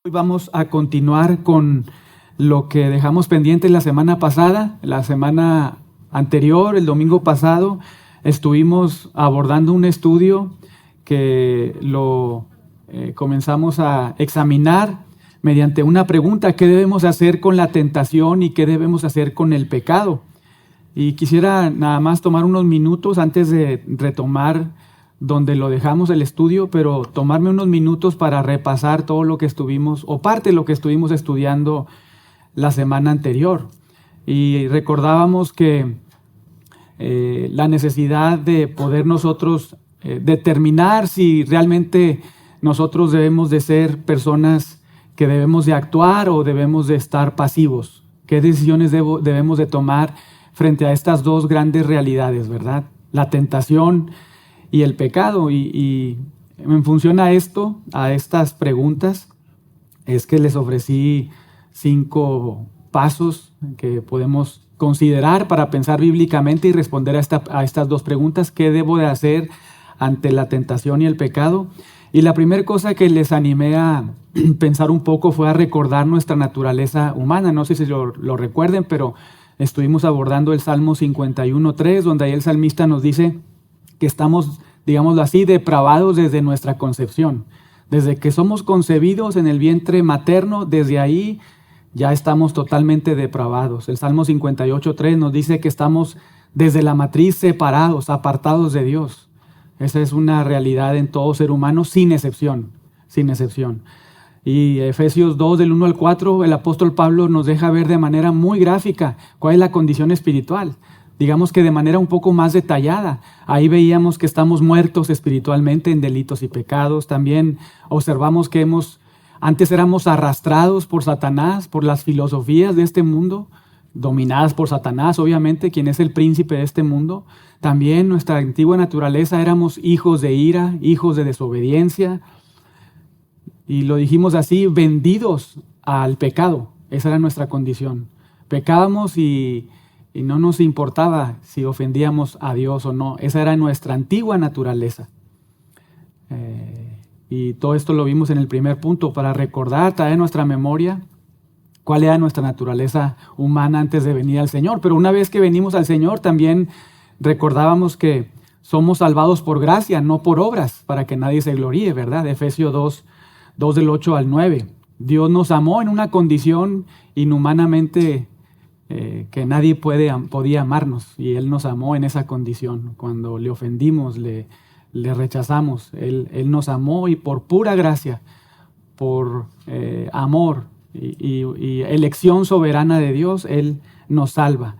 Hoy vamos a continuar con lo que dejamos pendiente la semana pasada. La semana anterior, el domingo pasado, estuvimos abordando un estudio que lo comenzamos a examinar mediante una pregunta: ¿qué debemos hacer con la tentación y qué debemos hacer con el pecado? Y quisiera nada más tomar unos minutos antes de retomar donde lo dejamos el estudio, pero tomarme unos minutos para repasar todo lo que estuvimos, o parte de lo que estuvimos estudiando la semana anterior. Y recordábamos que la necesidad de poder nosotros determinar si realmente nosotros debemos de ser personas que debemos de actuar o debemos de estar pasivos. ¿Qué decisiones debemos de tomar frente a estas dos grandes realidades, verdad? La tentación y el pecado. Y en función a esto, a estas preguntas, es que les ofrecí 5 pasos que podemos considerar para pensar bíblicamente y responder a estas dos preguntas: ¿qué debo de hacer ante la tentación y el pecado? Y la primera cosa que les animé a pensar un poco fue a recordar nuestra naturaleza humana. No sé si lo recuerden, pero estuvimos abordando el Salmo 51:3, donde ahí el salmista nos dice que estamos, digámoslo así, depravados desde nuestra concepción. Desde que somos concebidos en el vientre materno, desde ahí ya estamos totalmente depravados. El Salmo 58:3 nos dice que estamos desde la matriz separados, apartados de Dios. Esa es una realidad en todo ser humano, sin excepción, sin excepción. Y Efesios 2, del 1 al 4, el apóstol Pablo nos deja ver de manera muy gráfica cuál es la condición espiritual. Digamos que de manera un poco más detallada. Ahí veíamos que estamos muertos espiritualmente en delitos y pecados. También observamos que antes éramos arrastrados por Satanás, por las filosofías de este mundo, dominadas por Satanás, obviamente, quien es el príncipe de este mundo. También nuestra antigua naturaleza éramos hijos de ira, hijos de desobediencia. Y lo dijimos así, vendidos al pecado. Esa era nuestra condición. Pecábamos y no nos importaba si ofendíamos a Dios o no. Esa era nuestra antigua naturaleza. Y todo esto lo vimos en el primer punto, para recordar, traer nuestra memoria cuál era nuestra naturaleza humana antes de venir al Señor. Pero una vez que venimos al Señor, también recordábamos que somos salvados por gracia, no por obras, para que nadie se gloríe, ¿verdad? Efesios 2 del 8 al 9. Dios nos amó en una condición inhumanamente que nadie podía amarnos, y Él nos amó en esa condición. Cuando le ofendimos, le rechazamos, Él nos amó, y por pura gracia, por amor y elección soberana de Dios, Él nos salva,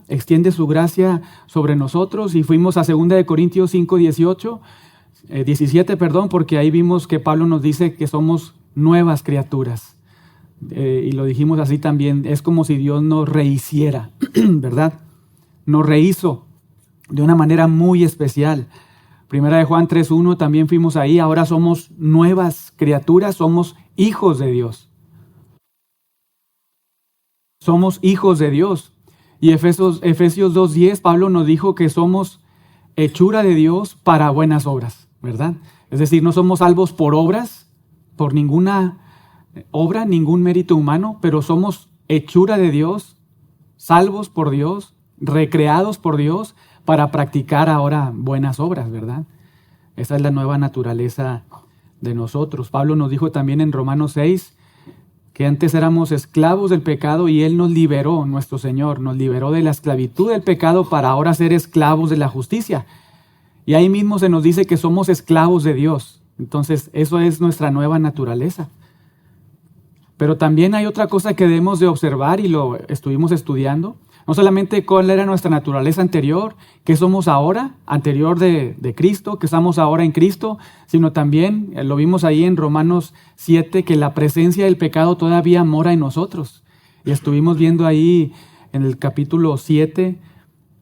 extiende su gracia sobre nosotros. Y fuimos a 2 Corintios 5, 17, porque ahí vimos que Pablo nos dice que somos nuevas criaturas. Y lo dijimos así también, es como si Dios nos rehiciera, ¿verdad? Nos rehizo de una manera muy especial. Primera de Juan 3:1, también fuimos ahí. Ahora somos nuevas criaturas, somos hijos de Dios. Somos hijos de Dios. Y Efesios 2:10, Pablo nos dijo que somos hechura de Dios para buenas obras, ¿verdad? Es decir, no somos salvos por obras, por ninguna obra, ningún mérito humano, pero somos hechura de Dios, salvos por Dios, recreados por Dios para practicar ahora buenas obras, ¿verdad? Esa es la nueva naturaleza de nosotros. Pablo nos dijo también en Romanos 6 que antes éramos esclavos del pecado, y Él nos liberó, nuestro Señor, nos liberó de la esclavitud del pecado para ahora ser esclavos de la justicia. Y ahí mismo se nos dice que somos esclavos de Dios. Entonces, eso es nuestra nueva naturaleza. Pero también hay otra cosa que debemos de observar, y lo estuvimos estudiando. No solamente cuál era nuestra naturaleza anterior, qué somos ahora, anterior de Cristo, qué estamos ahora en Cristo, sino también, lo vimos ahí en Romanos 7, que la presencia del pecado todavía mora en nosotros. Y estuvimos viendo ahí en el capítulo 7,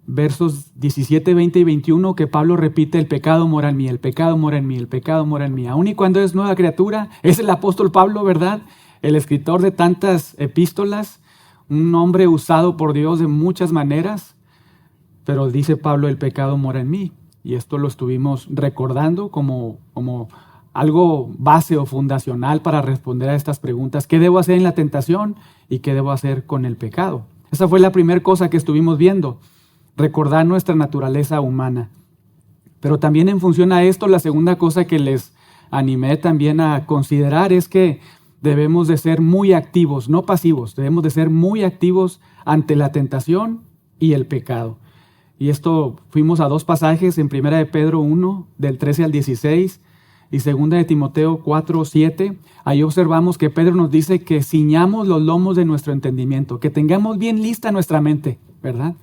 versos 17, 20 y 21, que Pablo repite: el pecado mora en mí, el pecado mora en mí, el pecado mora en mí. Aún y cuando es nueva criatura, es el apóstol Pablo, ¿verdad? El escritor de tantas epístolas, un hombre usado por Dios de muchas maneras, pero dice Pablo: el pecado mora en mí. Y esto lo estuvimos recordando como algo base o fundacional para responder a estas preguntas. ¿Qué debo hacer en la tentación y qué debo hacer con el pecado? Esa fue la primera cosa que estuvimos viendo, recordar nuestra naturaleza humana. Pero también en función a esto, la segunda cosa que les animé también a considerar es que debemos de ser muy activos, no pasivos. Debemos de ser muy activos ante la tentación y el pecado. Y esto fuimos a dos pasajes en 1 de Pedro 1, del 13 al 16, y 2 de Timoteo 4, 7. Ahí observamos que Pedro nos dice que ciñamos los lomos de nuestro entendimiento, que tengamos bien lista nuestra mente, ¿verdad?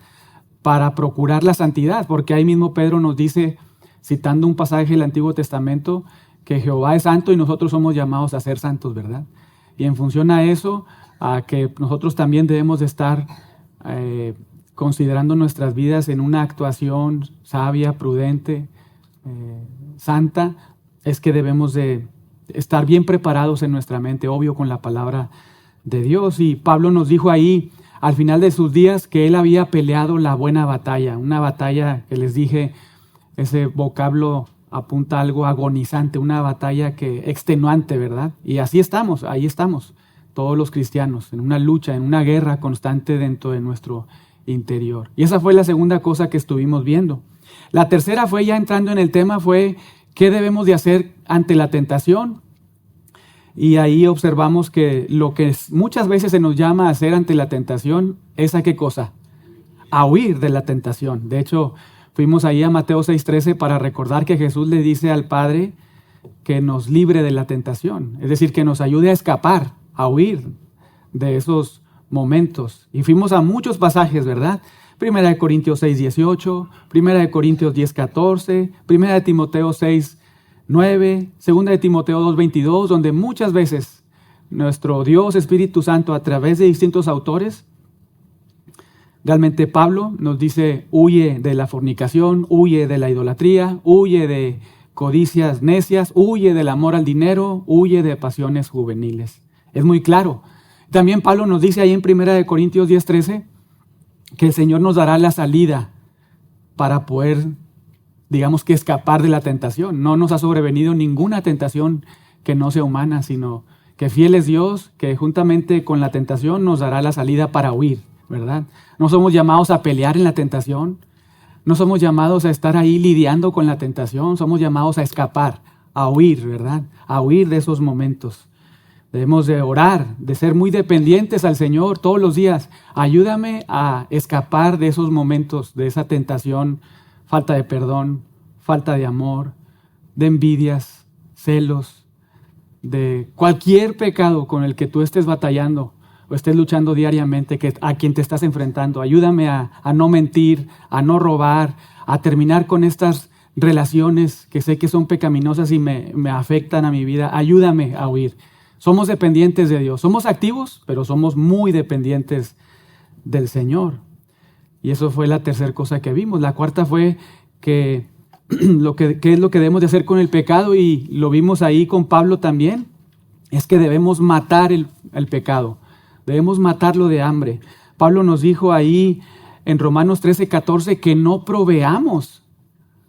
Para procurar la santidad, porque ahí mismo Pedro nos dice, citando un pasaje del Antiguo Testamento, que Jehová es santo y nosotros somos llamados a ser santos, ¿verdad? Y en función a eso, a que nosotros también debemos de estar considerando nuestras vidas en una actuación sabia, prudente, santa, es que debemos de estar bien preparados en nuestra mente, obvio, con la palabra de Dios. Y Pablo nos dijo ahí, al final de sus días, que él había peleado la buena batalla, una batalla que les dije, ese vocablo apunta a algo agonizante, una batalla extenuante, ¿verdad? Y así estamos, ahí estamos, todos los cristianos, en una lucha, en una guerra constante dentro de nuestro interior. Y esa fue la segunda cosa que estuvimos viendo. La tercera fue, ya entrando en el tema, fue ¿qué debemos de hacer ante la tentación? Y ahí observamos que lo que muchas veces se nos llama a hacer ante la tentación es ¿a qué cosa? A huir de la tentación. De hecho, fuimos ahí a Mateo 6:13 para recordar que Jesús le dice al Padre que nos libre de la tentación. Es decir, que nos ayude a escapar, a huir de esos momentos. Y fuimos a muchos pasajes, ¿verdad? 1 Corintios 6:18, 1 Corintios 10:14, 1 Timoteo 6:9, 2 Timoteo 2:22, donde muchas veces nuestro Dios Espíritu Santo, a través de distintos autores, realmente Pablo nos dice, huye de la fornicación, huye de la idolatría, huye de codicias necias, huye del amor al dinero, huye de pasiones juveniles. Es muy claro. También Pablo nos dice ahí en 1 Corintios 10:13, que el Señor nos dará la salida para poder, digamos que escapar de la tentación. No nos ha sobrevenido ninguna tentación que no sea humana, sino que fiel es Dios, que juntamente con la tentación nos dará la salida para huir, ¿verdad? No somos llamados a pelear en la tentación, no somos llamados a estar ahí lidiando con la tentación, somos llamados a escapar, a huir, ¿verdad? A huir de esos momentos. Debemos de orar, de ser muy dependientes al Señor todos los días. Ayúdame a escapar de esos momentos, de esa tentación, falta de perdón, falta de amor, de envidias, celos, de cualquier pecado con el que tú estés batallando o estés luchando diariamente, a quien te estás enfrentando. Ayúdame a no mentir, a no robar, a terminar con estas relaciones que sé que son pecaminosas y me afectan a mi vida. Ayúdame a huir. Somos dependientes de Dios. Somos activos, pero somos muy dependientes del Señor. Y eso fue la tercera cosa que vimos. La cuarta fue qué es lo que debemos de hacer con el pecado, y lo vimos ahí con Pablo también, es que debemos matar el pecado. Debemos matarlo de hambre. Pablo nos dijo ahí en Romanos 13:14 que no proveamos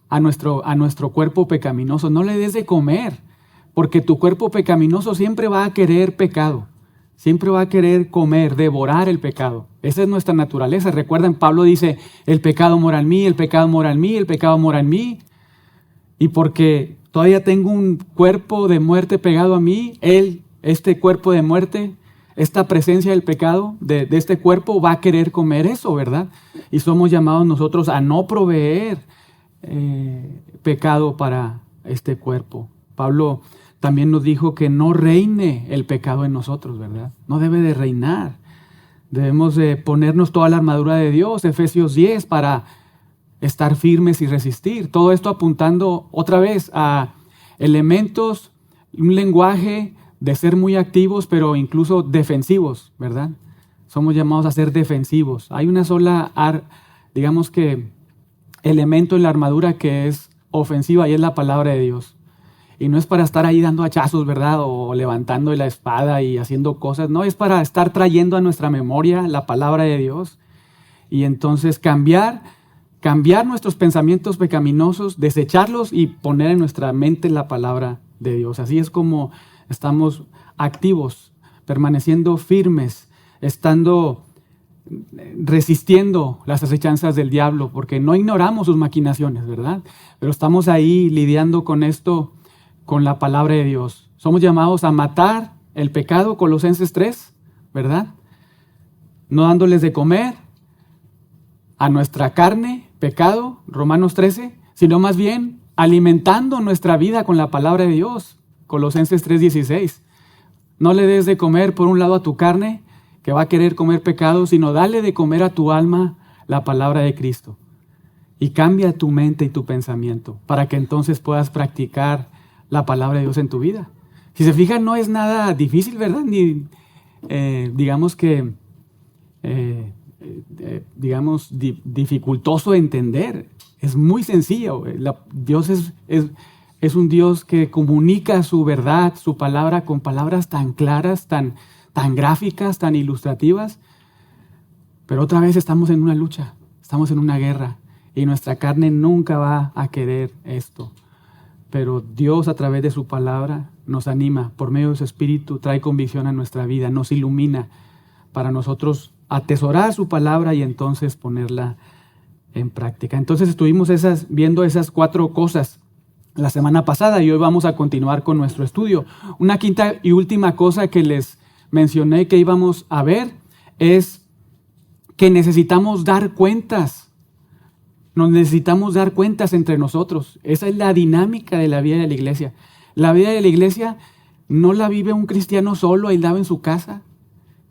a nuestro cuerpo pecaminoso. No le des de comer, porque tu cuerpo pecaminoso siempre va a querer pecado. Siempre va a querer comer, devorar el pecado. Esa es nuestra naturaleza. Recuerden, Pablo dice, el pecado mora en mí, el pecado mora en mí, el pecado mora en mí. Y porque todavía tengo un cuerpo de muerte pegado a mí, este cuerpo de muerte, esta presencia del pecado de este cuerpo va a querer comer eso, ¿verdad? Y somos llamados nosotros a no proveer pecado para este cuerpo. Pablo también nos dijo que no reine el pecado en nosotros, ¿verdad? No debe de reinar. Debemos de ponernos toda la armadura de Dios, Efesios 10, para estar firmes y resistir. Todo esto apuntando otra vez a elementos, un lenguaje de ser muy activos, pero incluso defensivos, ¿verdad? Somos llamados a ser defensivos. Hay una sola, digamos que, elemento en la armadura que es ofensiva, y es la palabra de Dios. Y no es para estar ahí dando hachazos, ¿verdad? O levantando la espada y haciendo cosas. No, es para estar trayendo a nuestra memoria la palabra de Dios. Y entonces cambiar nuestros pensamientos pecaminosos, desecharlos y poner en nuestra mente la palabra de Dios. Así es como estamos activos, permaneciendo firmes, resistiendo las acechanzas del diablo, porque no ignoramos sus maquinaciones, ¿verdad? Pero estamos ahí lidiando con esto, con la palabra de Dios. Somos llamados a matar el pecado, Colosenses 3, ¿verdad? No dándoles de comer a nuestra carne, pecado, Romanos 13, sino más bien alimentando nuestra vida con la palabra de Dios, Colosenses 3:16. No le des de comer por un lado a tu carne, que va a querer comer pecado, sino dale de comer a tu alma la palabra de Cristo. Y cambia tu mente y tu pensamiento para que entonces puedas practicar la palabra de Dios en tu vida. Si se fijan, no es nada difícil, ¿verdad? Ni dificultoso de entender. Es muy sencillo. Dios es un Dios que comunica su verdad, su palabra con palabras tan claras, tan gráficas, tan ilustrativas. Pero otra vez estamos en una lucha, estamos en una guerra y nuestra carne nunca va a querer esto. Pero Dios, a través de su palabra, nos anima, por medio de su Espíritu, trae convicción a nuestra vida, nos ilumina para nosotros atesorar su palabra y entonces ponerla en práctica. Entonces estuvimos viendo esas 4 cosas la semana pasada y hoy vamos a continuar con nuestro estudio. Una quinta y última cosa que les mencioné que íbamos a ver es que necesitamos dar cuentas. Nos necesitamos dar cuentas entre nosotros. Esa es la dinámica de la vida de la iglesia. La vida de la iglesia no la vive un cristiano solo, aislado en su casa,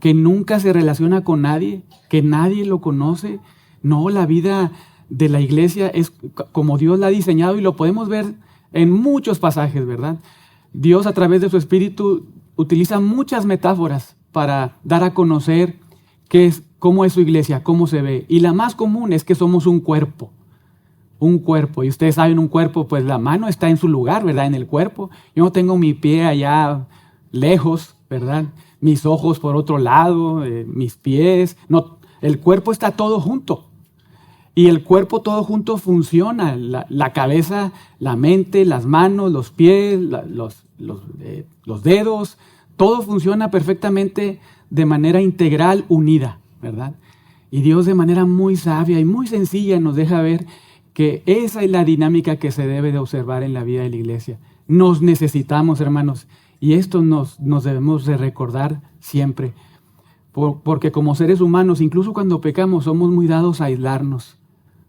que nunca se relaciona con nadie, que nadie lo conoce. No, la vida de la iglesia es como Dios la ha diseñado y lo podemos ver en muchos pasajes, ¿verdad? Dios, a través de su Espíritu, utiliza muchas metáforas para dar a conocer cómo es su iglesia, cómo se ve. Y la más común es que somos un cuerpo. Un cuerpo. Y ustedes saben, un cuerpo, pues la mano está en su lugar, ¿verdad? En el cuerpo. Yo no tengo mi pie allá lejos, ¿verdad? Mis ojos por otro lado, mis pies. No, el cuerpo está todo junto. Y el cuerpo todo junto funciona. La cabeza, la mente, las manos, los pies, los dedos. Todo funciona perfectamente de manera integral, unida, ¿verdad? Y Dios, de manera muy sabia y muy sencilla, nos deja ver que esa es la dinámica que se debe de observar en la vida de la iglesia. Nos necesitamos, hermanos, y esto nos debemos de recordar siempre. Porque como seres humanos, incluso cuando pecamos, somos muy dados a aislarnos.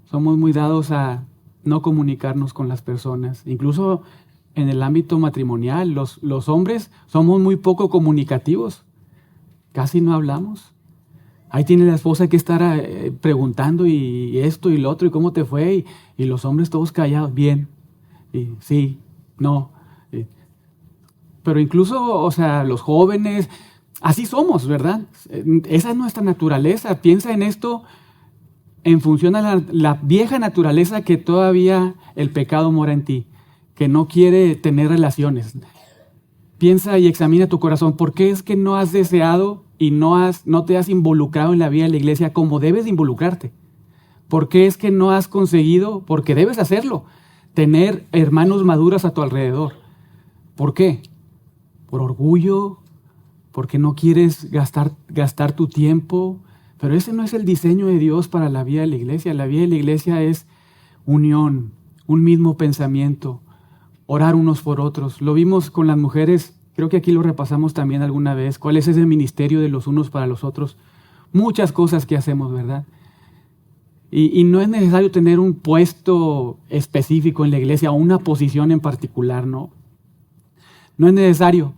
Somos muy dados a no comunicarnos con las personas. Incluso en el ámbito matrimonial, los hombres somos muy poco comunicativos. Casi no hablamos. Ahí tiene la esposa que estar preguntando y esto y lo otro y cómo te fue y los hombres todos callados, bien, y sí, no. Pero incluso, o sea, los jóvenes, así somos, ¿verdad? Esa es nuestra naturaleza. Piensa en esto en función a la vieja naturaleza que todavía el pecado mora en ti, que no quiere tener relaciones. Piensa y examina tu corazón. ¿Por qué es que no has deseado y no te has involucrado en la vida de la iglesia como debes de involucrarte? ¿Por qué es que no has conseguido, porque debes hacerlo, tener hermanos maduros a tu alrededor? ¿Por qué? ¿Por orgullo? ¿Porque no quieres gastar tu tiempo? Pero ese no es el diseño de Dios para la vida de la iglesia. La vida de la iglesia es unión, un mismo pensamiento, orar unos por otros. Lo vimos con las mujeres, creo que aquí lo repasamos también alguna vez. ¿Cuál es ese ministerio de los unos para los otros? Muchas cosas que hacemos, ¿verdad? Y no es necesario tener un puesto específico en la iglesia o una posición en particular, ¿no? No es necesario.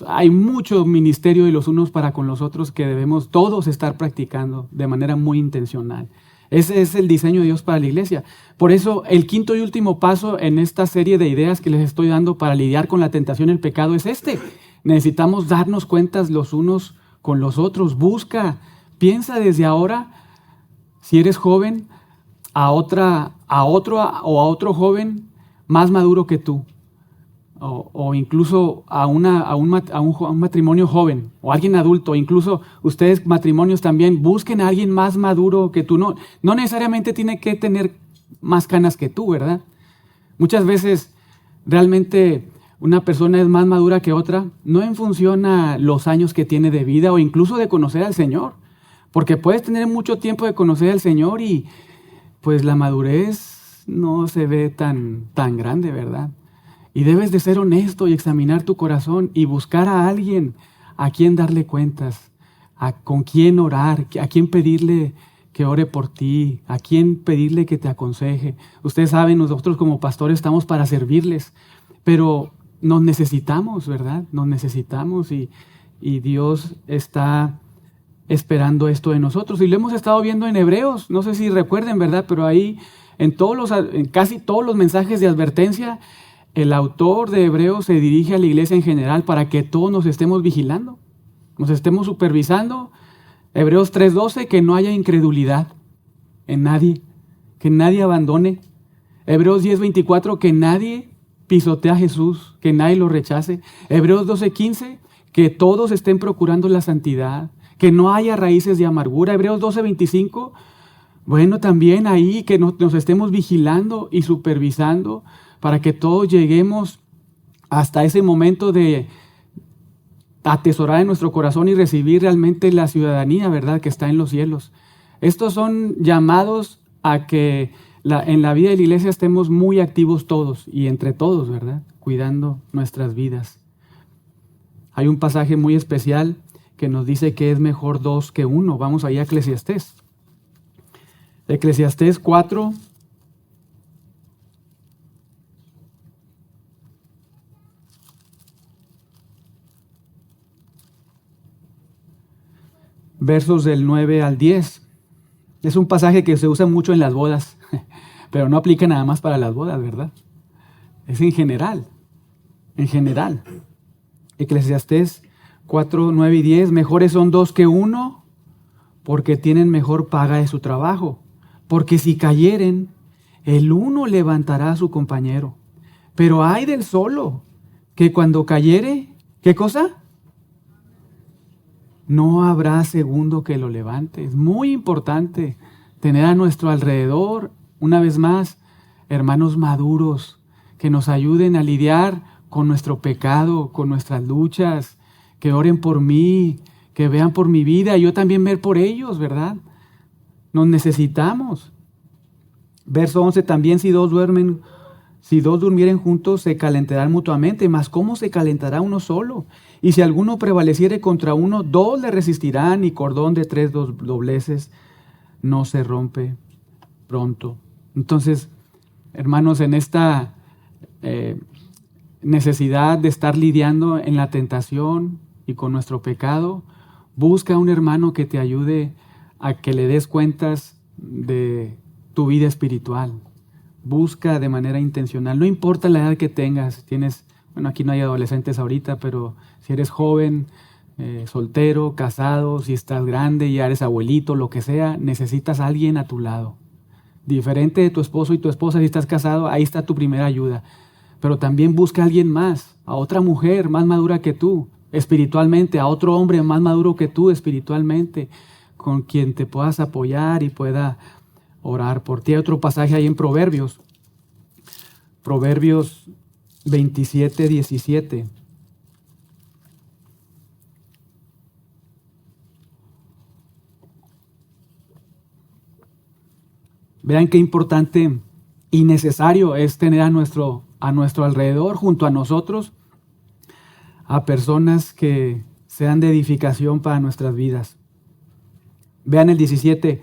Hay mucho ministerio de los unos para con los otros que debemos todos estar practicando de manera muy intencional. Ese es el diseño de Dios para la iglesia. Por eso, el quinto y último paso en esta serie de ideas que les estoy dando para lidiar con la tentación y el pecado es este. Necesitamos darnos cuentas los unos con los otros. Piensa desde ahora, si eres joven, a otro joven más maduro que tú. O incluso a un matrimonio joven o alguien adulto, incluso ustedes matrimonios también, busquen a alguien más maduro que tú. No necesariamente tiene que tener más canas que tú, ¿verdad? Muchas veces realmente una persona es más madura que otra, no en función a los años que tiene de vida o incluso de conocer al Señor, porque puedes tener mucho tiempo de conocer al Señor y pues la madurez no se ve tan grande, ¿verdad? Y debes de ser honesto y examinar tu corazón y buscar a alguien a quien darle cuentas, con quién orar, a quién pedirle que ore por ti, a quién pedirle que te aconseje. Ustedes saben, nosotros como pastores estamos para servirles, pero nos necesitamos, ¿verdad? Nos necesitamos y Dios está esperando esto de nosotros. Y lo hemos estado viendo en Hebreos, no sé si recuerden, ¿verdad? Pero ahí en casi todos los mensajes de advertencia, el autor de Hebreos se dirige a la iglesia en general para que todos nos estemos vigilando, nos estemos supervisando. Hebreos 3:12, que no haya incredulidad en nadie, que nadie abandone. Hebreos 10:24, que nadie pisotee a Jesús, que nadie lo rechace. Hebreos 12:15, que todos estén procurando la santidad, que no haya raíces de amargura. Hebreos 12:25, bueno, también ahí que nos estemos vigilando y supervisando para que todos lleguemos hasta ese momento de atesorar en nuestro corazón y recibir realmente la ciudadanía, ¿verdad?, que está en los cielos. Estos son llamados a que en la vida de la iglesia estemos muy activos todos y entre todos, ¿verdad?, cuidando nuestras vidas. Hay un pasaje muy especial que nos dice que es mejor dos que uno. Vamos ahí a Eclesiastés. Eclesiastés 4. Versos del 9 al 10. Es un pasaje que se usa mucho en las bodas, pero no aplica nada más para las bodas, ¿verdad? Es en general, en general. Eclesiastés 4, 9 y 10. Mejores son dos que uno, porque tienen mejor paga de su trabajo. Porque si cayeren, el uno levantará a su compañero. Pero ay del solo, que cuando cayere, ¿qué cosa? No habrá segundo que lo levante. Es muy importante tener a nuestro alrededor, una vez más, hermanos maduros que nos ayuden a lidiar con nuestro pecado, con nuestras luchas, que oren por mí, que vean por mi vida y yo también ver por ellos, ¿verdad? Nos necesitamos. Verso 11, también si dos durmieren juntos, se calentarán mutuamente, mas ¿cómo se calentará uno solo? Y si alguno prevaleciere contra uno, dos le resistirán, y cordón de 3 dobleces no se rompe pronto. Entonces, hermanos, en esta necesidad de estar lidiando en la tentación y con nuestro pecado, busca un hermano que te ayude a que le des cuentas de tu vida espiritual. Busca de manera intencional, no importa la edad que tengas, bueno, aquí no hay adolescentes ahorita, pero si eres joven, soltero, casado, si estás grande, ya eres abuelito, lo que sea, necesitas a alguien a tu lado. Diferente de tu esposo y tu esposa, si estás casado, ahí está tu primera ayuda. Pero también busca a alguien más, a otra mujer más madura que tú espiritualmente, a otro hombre más maduro que tú espiritualmente, con quien te puedas apoyar y pueda orar por ti. Hay otro pasaje ahí en Proverbios 27, 17. Vean qué importante y necesario es tener a nuestro alrededor, junto a nosotros, a personas que sean de edificación para nuestras vidas. Vean el 17.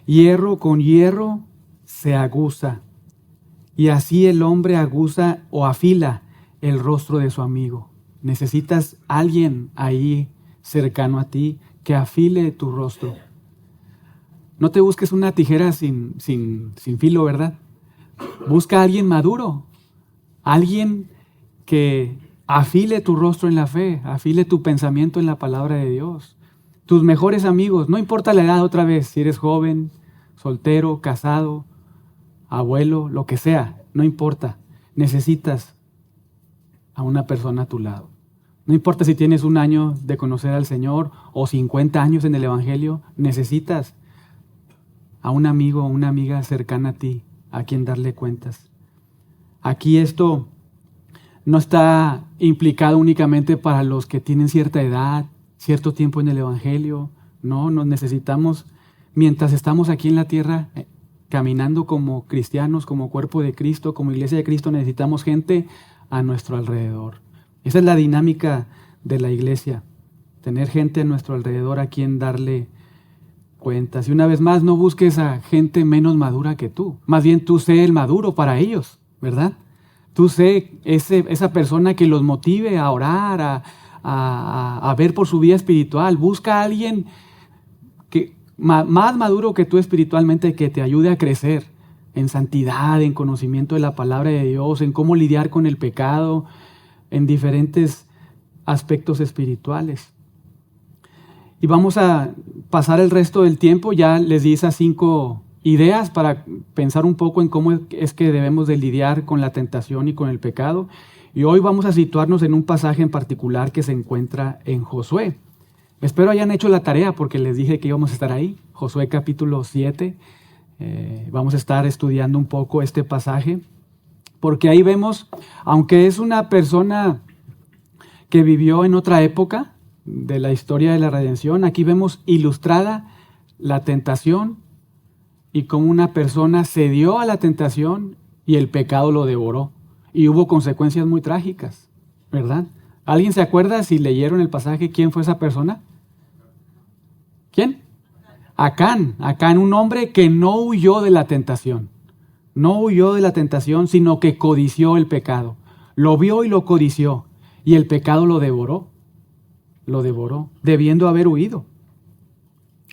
Hierro con hierro se aguza, y así el hombre aguza o afila el rostro de su amigo. Necesitas alguien ahí cercano a ti que afile tu rostro. No te busques una tijera sin filo, ¿verdad? Busca a alguien maduro, alguien que afile tu rostro en la fe, afile tu pensamiento en la palabra de Dios. Tus mejores amigos, no importa la edad otra vez, si eres joven, soltero, casado, abuelo, lo que sea, no importa. Necesitas a una persona a tu lado. No importa si tienes 1 año de conocer al Señor o 50 años en el Evangelio, necesitas a un amigo o una amiga cercana a ti, a quien darle cuentas. Aquí esto no está implicado únicamente para los que tienen cierta edad, cierto tiempo en el Evangelio. No, nos necesitamos, mientras estamos aquí en la tierra, caminando como cristianos, como cuerpo de Cristo, como iglesia de Cristo, necesitamos gente a nuestro alrededor. Esa es la dinámica de la iglesia, tener gente a nuestro alrededor a quien darle cuentas. Y una vez más, no busques a gente menos madura que tú. Más bien tú sé el maduro para ellos, ¿verdad? Tú sé esa persona que los motive a orar, a ver por su vida espiritual. Busca a alguien que, más maduro que tú espiritualmente, que te ayude a crecer en santidad, en conocimiento de la palabra de Dios, en cómo lidiar con el pecado, en diferentes aspectos espirituales. Y vamos a pasar el resto del tiempo. Ya les di esas 5 ideas para pensar un poco en cómo es que debemos de lidiar con la tentación y con el pecado. Y hoy vamos a situarnos en un pasaje en particular que se encuentra en Josué. Espero hayan hecho la tarea porque les dije que íbamos a estar ahí. Josué capítulo 7. Vamos a estar estudiando un poco este pasaje porque ahí vemos, aunque es una persona que vivió en otra época de la historia de la redención, aquí vemos ilustrada la tentación y cómo una persona cedió a la tentación y el pecado lo devoró. Y hubo consecuencias muy trágicas, ¿verdad? ¿Alguien se acuerda, si leyeron el pasaje, quién fue esa persona? ¿Quién? Acán, un hombre que no huyó de la tentación. No huyó de la tentación, sino que codició el pecado. Lo vio y lo codició. Y el pecado lo devoró, debiendo haber huido.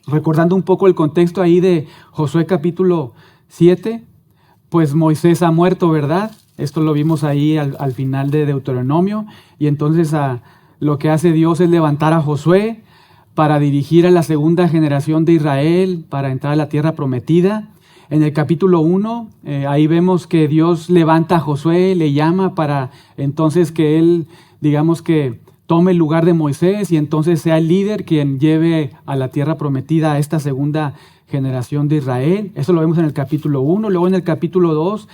Recordando un poco el contexto ahí de Josué capítulo 7, pues Moisés ha muerto, ¿verdad? Esto lo vimos ahí al final de Deuteronomio. Y entonces lo que hace Dios es levantar a Josué para dirigir a la segunda generación de Israel, para entrar a la tierra prometida. En el capítulo 1, ahí vemos que Dios levanta a Josué, le llama para entonces que él, digamos que tome el lugar de Moisés y entonces sea el líder quien lleve a la tierra prometida a esta segunda generación de Israel. Eso lo vemos en el capítulo 1. Luego en el capítulo 2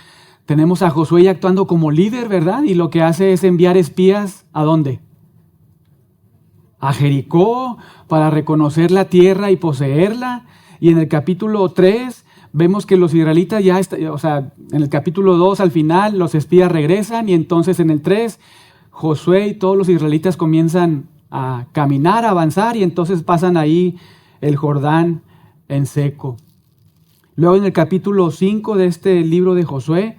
tenemos a Josué ya actuando como líder, ¿verdad? Y lo que hace es enviar espías, ¿a dónde? A Jericó, para reconocer la tierra y poseerla. Y en el capítulo 3 vemos que los israelitas en el capítulo 2 al final los espías regresan y entonces en el 3 Josué y todos los israelitas comienzan a caminar, a avanzar y entonces pasan ahí el Jordán en seco. Luego en el capítulo 5 de este libro de Josué,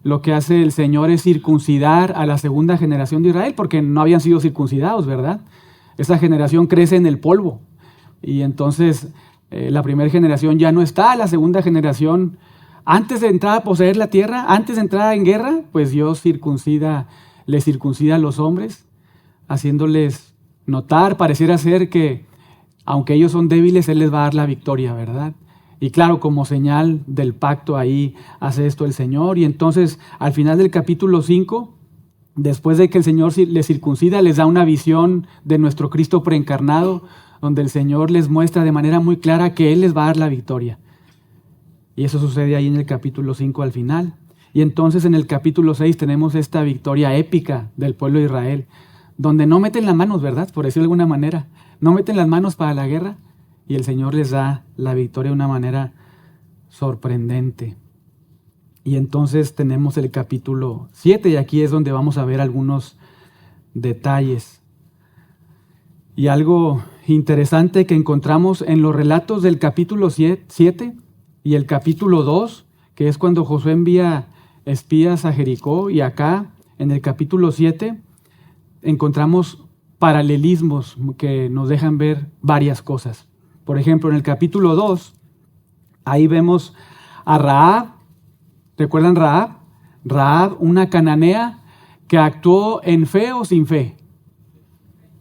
lo que hace el Señor es circuncidar a la segunda generación de Israel porque no habían sido circuncidados, ¿verdad? Esa generación crece en el polvo y entonces la primera generación ya no está, la segunda generación, antes de entrar a poseer la tierra, antes de entrar en guerra, pues Dios les circuncida a los hombres, haciéndoles notar, pareciera ser que aunque ellos son débiles, Él les va a dar la victoria, ¿verdad? Y claro, como señal del pacto ahí hace esto el Señor. Y entonces al final del capítulo 5, después de que el Señor les circuncida, les da una visión de nuestro Cristo preencarnado, donde el Señor les muestra de manera muy clara que Él les va a dar la victoria. Y eso sucede ahí en el capítulo 5 al final. Y entonces en el capítulo 6 tenemos esta victoria épica del pueblo de Israel, donde no meten las manos, ¿verdad? Por decirlo de alguna manera. No meten las manos para la guerra y el Señor les da la victoria de una manera sorprendente. Y entonces tenemos el capítulo 7 y aquí es donde vamos a ver algunos detalles. Y algo interesante que encontramos en los relatos del capítulo 7 y el capítulo 2, que es cuando Josué envía espías a Jericó, y acá en el capítulo 7 encontramos paralelismos que nos dejan ver varias cosas. Por ejemplo, en el capítulo 2, ahí vemos a Rahab. ¿Recuerdan Rahab? Rahab, una cananea que actuó en fe o sin fe.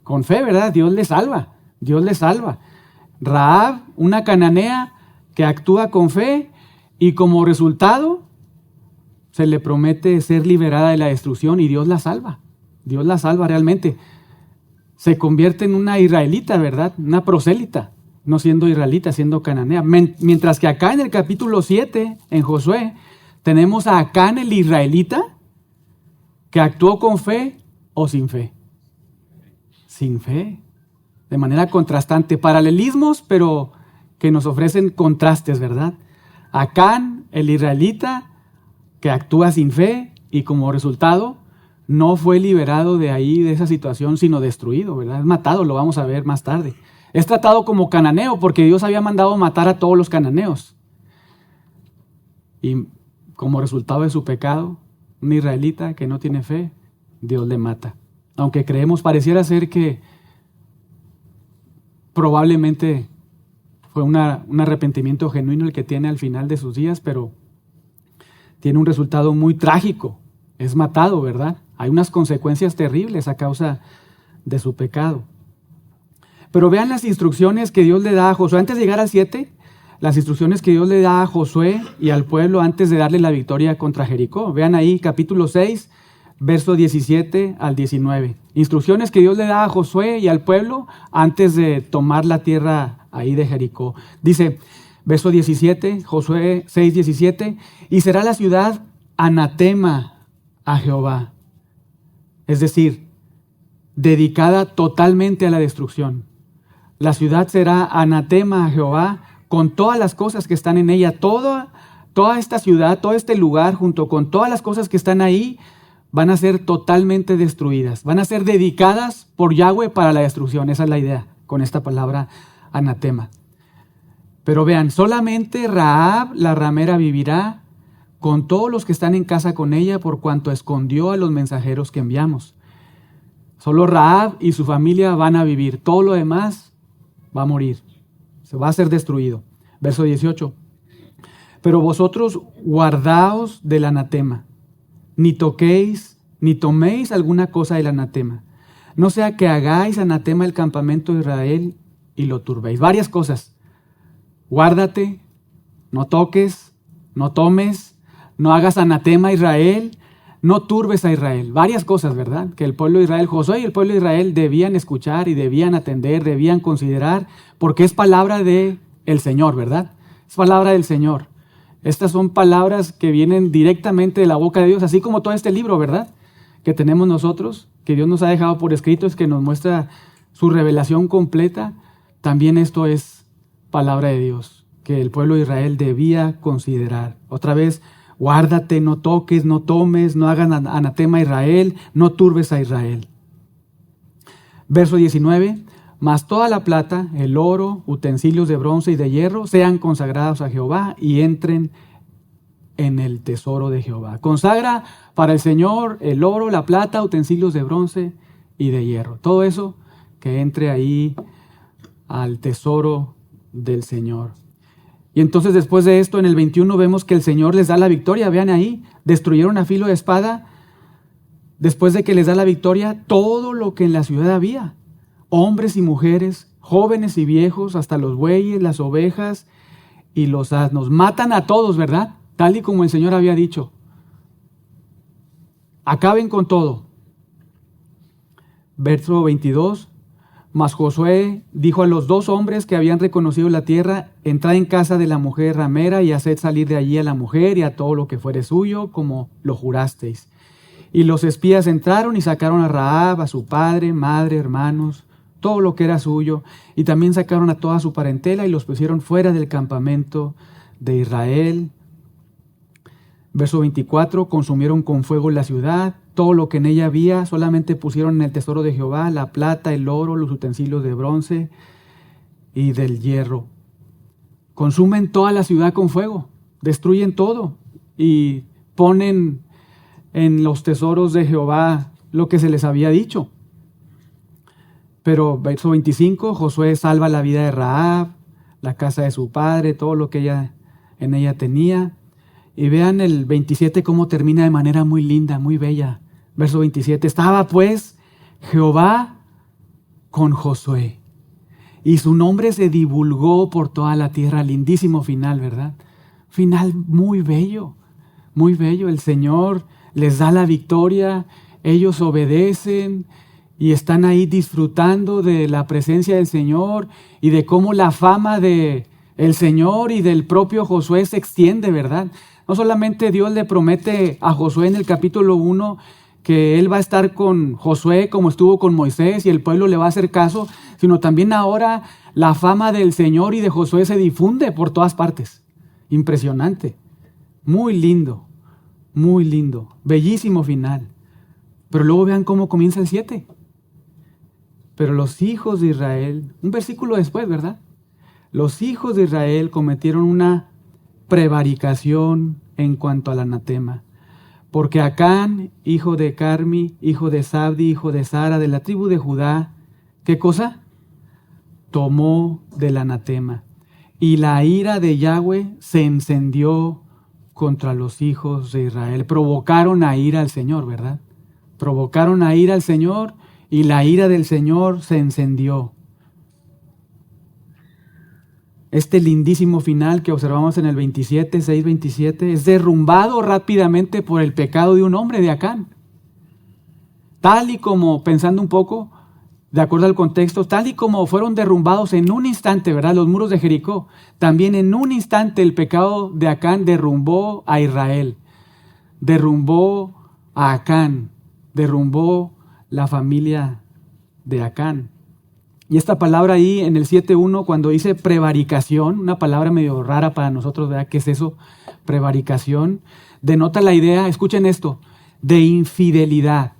Con fe, ¿verdad? Dios le salva. Dios le salva. Rahab, una cananea que actúa con fe y como resultado se le promete ser liberada de la destrucción y Dios la salva. Dios la salva realmente. Se convierte en una israelita, ¿verdad? Una prosélita, no siendo israelita, siendo cananea. Mientras que acá en el capítulo 7, en Josué, tenemos a Acán el israelita, ¿Que actuó con fe o sin fe? Sin fe. De manera contrastante. Paralelismos, pero que nos ofrecen contrastes, ¿verdad? Acán, el israelita, que actúa sin fe y como resultado no fue liberado de ahí, de esa situación, sino destruido, ¿verdad? Es matado, lo vamos a ver más tarde. Es tratado como cananeo porque Dios había mandado matar a todos los cananeos. Y como resultado de su pecado, un israelita que no tiene fe, Dios le mata. Aunque creemos, pareciera ser que probablemente fue un arrepentimiento genuino el que tiene al final de sus días, pero tiene un resultado muy trágico. Es matado, ¿verdad? Hay unas consecuencias terribles a causa de su pecado. Pero vean las instrucciones que Dios le da a Josué. Antes de llegar al 7, las instrucciones que Dios le da a Josué y al pueblo antes de darle la victoria contra Jericó. Vean ahí capítulo 6, verso 17 al 19. Instrucciones que Dios le da a Josué y al pueblo antes de tomar la tierra ahí de Jericó. Dice, verso 17, Josué 6, 17, y será la ciudad anatema a Jehová. Es decir, dedicada totalmente a la destrucción. La ciudad será anatema a Jehová con todas las cosas que están en ella. Toda esta ciudad, todo este lugar, junto con todas las cosas que están ahí, van a ser totalmente destruidas. Van a ser dedicadas por Yahweh para la destrucción. Esa es la idea con esta palabra anatema. Pero vean, solamente Rahab, la ramera, vivirá con todos los que están en casa con ella, por cuanto escondió a los mensajeros que enviamos. Solo Rahab y su familia van a vivir. Todo lo demás va a morir. Se va a ser destruido. Verso 18. Pero vosotros guardaos del anatema. Ni toquéis, ni toméis alguna cosa del anatema. No sea que hagáis anatema el campamento de Israel y lo turbéis. Varias cosas. Guárdate, no toques, no tomes, no hagas anatema a Israel, no turbes a Israel. Varias cosas, ¿verdad? Que el pueblo de Israel, Josué y el pueblo de Israel debían escuchar y debían atender, debían considerar, porque es palabra del Señor, ¿verdad? Es palabra del Señor. Estas son palabras que vienen directamente de la boca de Dios, así como todo este libro, ¿verdad? Que tenemos nosotros, que Dios nos ha dejado por escrito, es que nos muestra su revelación completa. También esto es palabra de Dios, que el pueblo de Israel debía considerar. Otra vez, guárdate, no toques, no tomes, no hagan anatema a Israel, no turbes a Israel. Verso 19, mas toda la plata, el oro, utensilios de bronce y de hierro, sean consagrados a Jehová y entren en el tesoro de Jehová. Consagra para el Señor el oro, la plata, utensilios de bronce y de hierro. Todo eso que entre ahí al tesoro del Señor. Y entonces después de esto, en el 21 vemos que el Señor les da la victoria. Vean ahí, destruyeron a filo de espada. Después de que les da la victoria, todo lo que en la ciudad había, hombres y mujeres, jóvenes y viejos, hasta los bueyes, las ovejas y los asnos. Matan a todos, ¿verdad? Tal y como el Señor había dicho. Acaben con todo. Verso 22. Mas Josué dijo a los 2 hombres que habían reconocido la tierra: entrad en casa de la mujer ramera y haced salir de allí a la mujer y a todo lo que fuere suyo, como lo jurasteis. Y los espías entraron y sacaron a Rahab, a su padre, madre, hermanos, todo lo que era suyo, y también sacaron a toda su parentela y los pusieron fuera del campamento de Israel. Verso 24, consumieron con fuego la ciudad, todo lo que en ella había, solamente pusieron en el tesoro de Jehová la plata, el oro, los utensilios de bronce y del hierro. Consumen toda la ciudad con fuego, destruyen todo y ponen en los tesoros de Jehová lo que se les había dicho. Pero verso 25, Josué salva la vida de Rahab, la casa de su padre, todo lo que en ella tenía. Y vean el 27 cómo termina de manera muy linda, muy bella. Verso 27, estaba pues Jehová con Josué, y su nombre se divulgó por toda la tierra. Lindísimo final, ¿verdad? Final muy bello, muy bello. El Señor les da la victoria, ellos obedecen y están ahí disfrutando de la presencia del Señor y de cómo la fama de el Señor y del propio Josué se extiende, ¿verdad? No solamente Dios le promete a Josué en el capítulo 1 que Él va a estar con Josué como estuvo con Moisés y el pueblo le va a hacer caso, sino también ahora la fama del Señor y de Josué se difunde por todas partes. Impresionante. Muy lindo, bellísimo final. Pero luego vean cómo comienza el 7. Pero los hijos de Israel, un versículo después, ¿verdad? Los hijos de Israel cometieron una prevaricación en cuanto al anatema. Porque Acán, hijo de Carmi, hijo de Sabdi, hijo de Sara, de la tribu de Judá, ¿qué cosa? Tomó del anatema. Y la ira de Yahweh se encendió contra los hijos de Israel. Provocaron a ira al Señor, ¿verdad? Provocaron a ira al Señor y la ira del Señor se encendió. Este lindísimo final que observamos en el 27, 6-27, es derrumbado rápidamente por el pecado de un hombre, de Acán. Tal y como, pensando un poco, de acuerdo al contexto, tal y como fueron derrumbados en un instante, ¿verdad?, los muros de Jericó, también en un instante el pecado de Acán derrumbó a Israel, derrumbó a Acán, derrumbó la familia de Acán. Y esta palabra ahí en el 7.1, cuando dice prevaricación, una palabra medio rara para nosotros, ¿verdad? ¿Qué es eso? Prevaricación. Denota la idea, escuchen esto, de infidelidad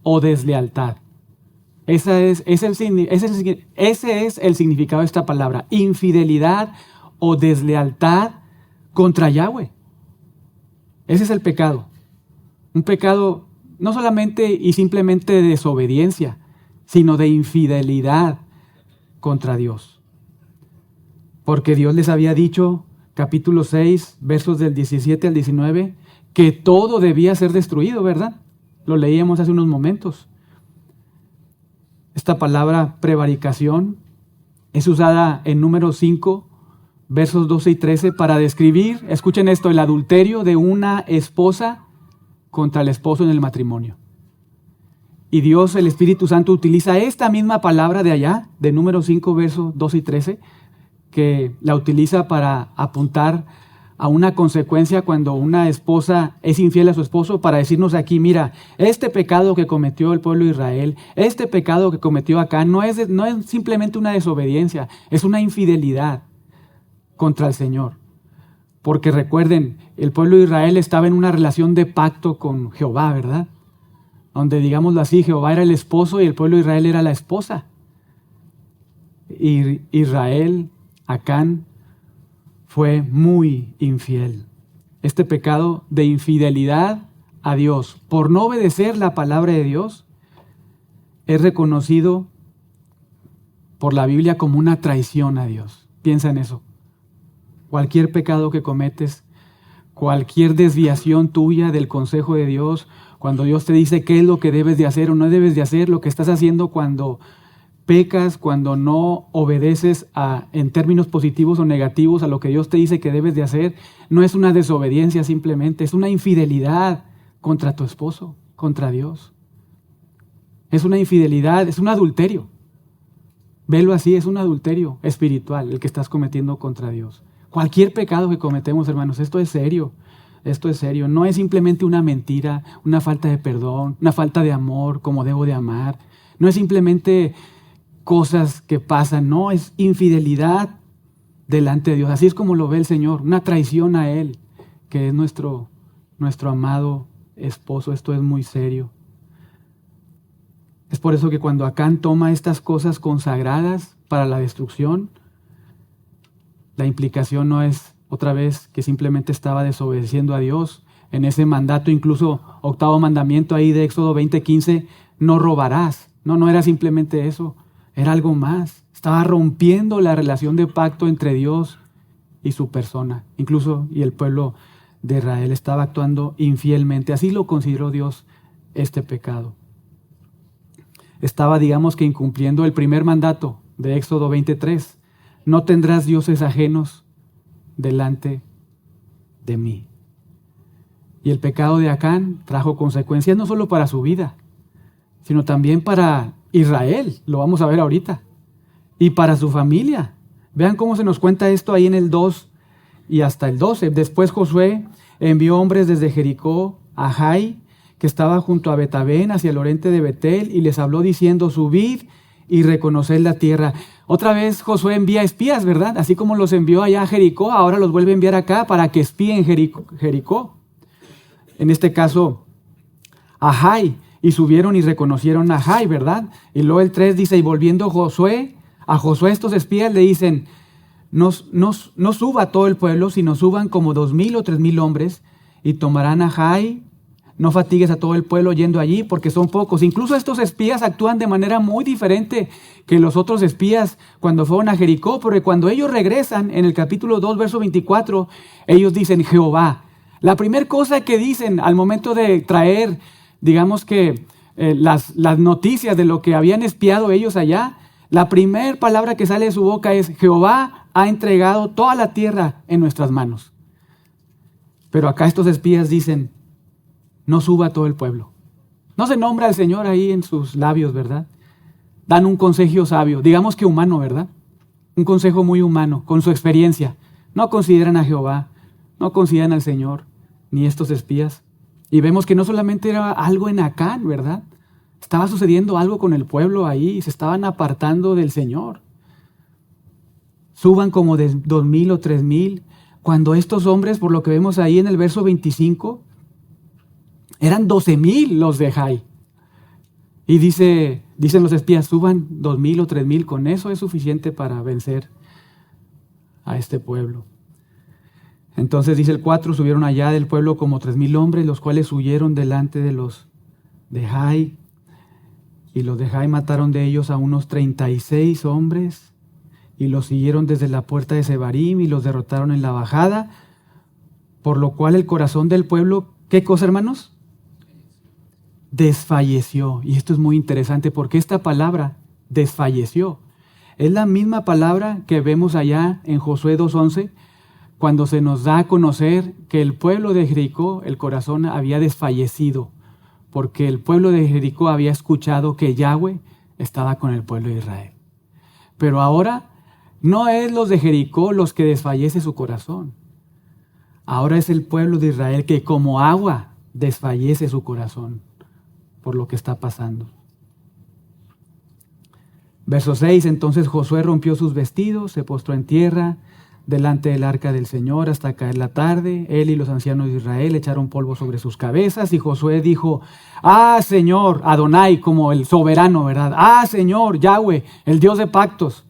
o deslealtad. Ese es el significado de esta palabra, infidelidad o deslealtad contra Yahweh. Ese es el pecado. Un pecado no solamente y simplemente de desobediencia, sino de infidelidad contra Dios. Porque Dios les había dicho, capítulo 6, versos del 17 al 19, que todo debía ser destruido, ¿verdad? Lo leíamos hace unos momentos. Esta palabra prevaricación es usada en Números 5, versos 12 y 13, para describir, escuchen esto, el adulterio de una esposa contra el esposo en el matrimonio. Y Dios, el Espíritu Santo, utiliza esta misma palabra de allá, de Números 5, versos 12 y 13, que la utiliza para apuntar a una consecuencia cuando una esposa es infiel a su esposo, para decirnos aquí, mira, este pecado que cometió el pueblo de Israel, este pecado que cometió acá, no es simplemente una desobediencia, es una infidelidad contra el Señor. Porque recuerden, el pueblo de Israel estaba en una relación de pacto con Jehová, ¿verdad? Donde, digámoslo así, Jehová era el esposo y el pueblo de Israel era la esposa. Y Israel, Acán, fue muy infiel. Este pecado de infidelidad a Dios, por no obedecer la palabra de Dios, es reconocido por la Biblia como una traición a Dios. Piensa en eso. Cualquier pecado que cometes, cualquier desviación tuya del consejo de Dios, cuando Dios te dice qué es lo que debes de hacer o no debes de hacer, lo que estás haciendo cuando pecas, cuando no obedeces en términos positivos o negativos a lo que Dios te dice que debes de hacer, no es una desobediencia simplemente, es una infidelidad contra tu esposo, contra Dios. Es una infidelidad, es un adulterio. Velo así, es un adulterio espiritual el que estás cometiendo contra Dios. Cualquier pecado que cometemos, hermanos, esto es serio. Esto es serio. No es simplemente una mentira, una falta de perdón, una falta de amor como debo de amar. No es simplemente cosas que pasan, no, es infidelidad delante de Dios. Así es como lo ve el Señor, una traición a Él, que es nuestro amado esposo. Esto es muy serio. Es por eso que cuando Acán toma estas cosas consagradas para la destrucción, la implicación no es otra vez que simplemente estaba desobedeciendo a Dios. En ese mandato, incluso 8º mandamiento ahí de Éxodo 20:15, no robarás. No era simplemente eso, era algo más. Estaba rompiendo la relación de pacto entre Dios y su persona. Incluso, y el pueblo de Israel estaba actuando infielmente. Así lo consideró Dios este pecado. Estaba, digamos que incumpliendo el primer mandato de Éxodo 20:3. No tendrás dioses ajenos delante de mí. Y el pecado de Acán trajo consecuencias no solo para su vida, sino también para Israel, lo vamos a ver ahorita, y para su familia. Vean cómo se nos cuenta esto ahí en el 2 y hasta el 12. Después Josué envió hombres desde Jericó a Jai, que estaba junto a Betabén, hacia el oriente de Betel, y les habló diciendo: subid y reconoced la tierra. Otra vez Josué envía espías, ¿verdad? Así como los envió allá a Jericó, ahora los vuelve a enviar acá para que espíen Jericó. En este caso, a Jai, y subieron y reconocieron a Jai, ¿verdad? Y luego el 3 dice: y volviendo a Josué estos espías le dicen: no suba todo el pueblo, sino suban como 2,000 o 3,000 hombres, y tomarán a Jai. No fatigues a todo el pueblo yendo allí, porque son pocos. Incluso estos espías actúan de manera muy diferente que los otros espías cuando fueron a Jericó, porque cuando ellos regresan, en el capítulo 2, verso 24, ellos dicen: Jehová. La primera cosa que dicen al momento de traer, digamos que las noticias de lo que habían espiado ellos allá, la primera palabra que sale de su boca es: Jehová ha entregado toda la tierra en nuestras manos. Pero acá estos espías dicen: no suba todo el pueblo. No se nombra al Señor ahí en sus labios, ¿verdad? Dan un consejo sabio, digamos que humano, ¿verdad? Un consejo muy humano, con su experiencia. No consideran a Jehová, no consideran al Señor, ni estos espías. Y vemos que no solamente era algo en Acán, ¿verdad? Estaba sucediendo algo con el pueblo ahí, se estaban apartando del Señor. Suban como de 2,000 o 3,000, cuando estos hombres, por lo que vemos ahí en el verso 25, eran 12,000 los de Jai. Y dicen los espías: suban 2,000 o 3,000, con eso es suficiente para vencer a este pueblo. Entonces dice el 4, subieron allá del pueblo como 3,000 hombres, los cuales huyeron delante de los de Jai. Y los de Jai mataron de ellos a unos 36 hombres, y los siguieron desde la puerta de Sebarim, y los derrotaron en la bajada, por lo cual el corazón del pueblo, ¿qué cosa, hermanos? Desfalleció. Y esto es muy interesante porque esta palabra, desfalleció, es la misma palabra que vemos allá en Josué 2:11, cuando se nos da a conocer que el pueblo de Jericó, el corazón había desfallecido, porque el pueblo de Jericó había escuchado que Yahweh estaba con el pueblo de Israel. Pero ahora no es los de Jericó los que desfallece su corazón. Ahora es el pueblo de Israel que como agua desfallece su corazón por lo que está pasando. Verso 6, entonces Josué rompió sus vestidos, se postró en tierra delante del arca del Señor hasta caer la tarde. Él y los ancianos de Israel echaron polvo sobre sus cabezas, y Josué dijo: Señor, Adonai, como el soberano, ¿verdad? Señor, Yahweh, el Dios de pactos.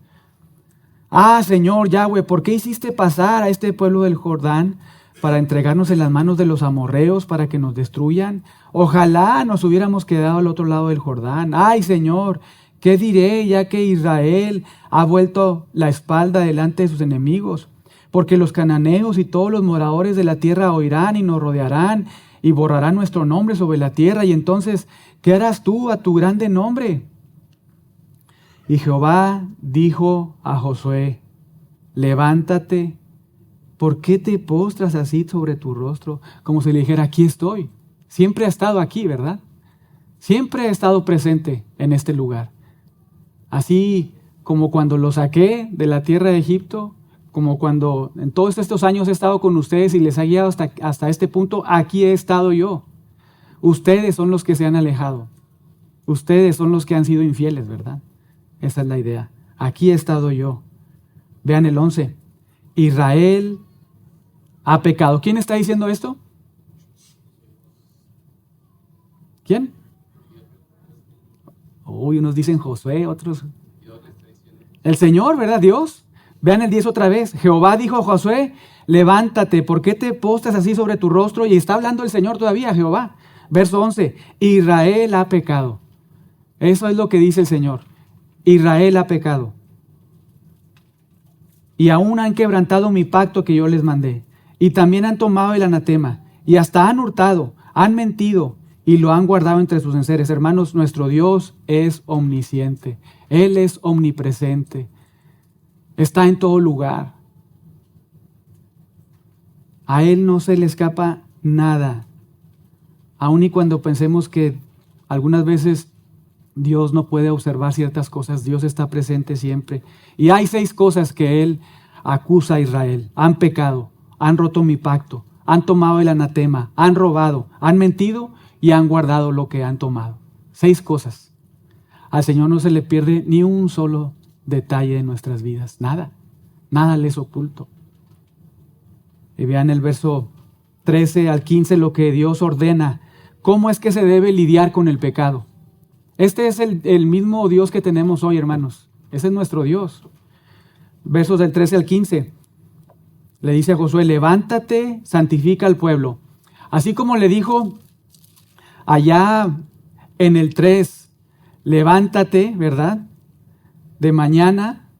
Señor, Yahweh, ¿por qué hiciste pasar a este pueblo del Jordán para entregarnos en las manos de los amorreos para que nos destruyan? Ojalá nos hubiéramos quedado al otro lado del Jordán. Señor, ¿qué diré ya que Israel ha vuelto la espalda delante de sus enemigos? Porque los cananeos y todos los moradores de la tierra oirán y nos rodearán y borrarán nuestro nombre sobre la tierra. Y entonces, ¿qué harás tú a tu grande nombre? Y Jehová dijo a Josué: levántate. ¿Por qué te postras así sobre tu rostro? Como si le dijera: aquí estoy. Siempre ha estado aquí, ¿verdad? Siempre he estado presente en este lugar. Así como cuando lo saqué de la tierra de Egipto, como cuando en todos estos años he estado con ustedes y les he guiado hasta este punto, aquí he estado yo. Ustedes son los que se han alejado. Ustedes son los que han sido infieles, ¿verdad? Esa es la idea. Aquí he estado yo. Vean el 11. Israel ha pecado. ¿Quién está diciendo esto? ¿Quién? Unos dicen Josué, otros. El Señor, ¿verdad? Dios. Vean el 10 otra vez. Jehová dijo a Josué: levántate, ¿por qué te postras así sobre tu rostro? Y está hablando el Señor todavía, Jehová. Verso 11. Israel ha pecado. Eso es lo que dice el Señor. Israel ha pecado. Y aún han quebrantado mi pacto que yo les mandé. Y también han tomado el anatema. Y hasta han hurtado, han mentido y lo han guardado entre sus enseres. Hermanos, nuestro Dios es omnisciente. Él es omnipresente. Está en todo lugar. A Él no se le escapa nada. Aun y cuando pensemos que algunas veces Dios no puede observar ciertas cosas, Dios está presente siempre. Y hay 6 cosas que Él acusa a Israel. Han pecado, han roto mi pacto, han tomado el anatema, han robado, han mentido y han guardado lo que han tomado. 6 cosas. Al Señor no se le pierde ni un solo detalle de nuestras vidas. Nada. Nada le es oculto. Y vean el verso 13 al 15 lo que Dios ordena. ¿Cómo es que se debe lidiar con el pecado? Este es el mismo Dios que tenemos hoy, hermanos. Ese es nuestro Dios. Versos del 13 al 15. Le dice a Josué, levántate, santifica al pueblo. Así como le dijo allá en el 3, levántate, ¿verdad? De mañana.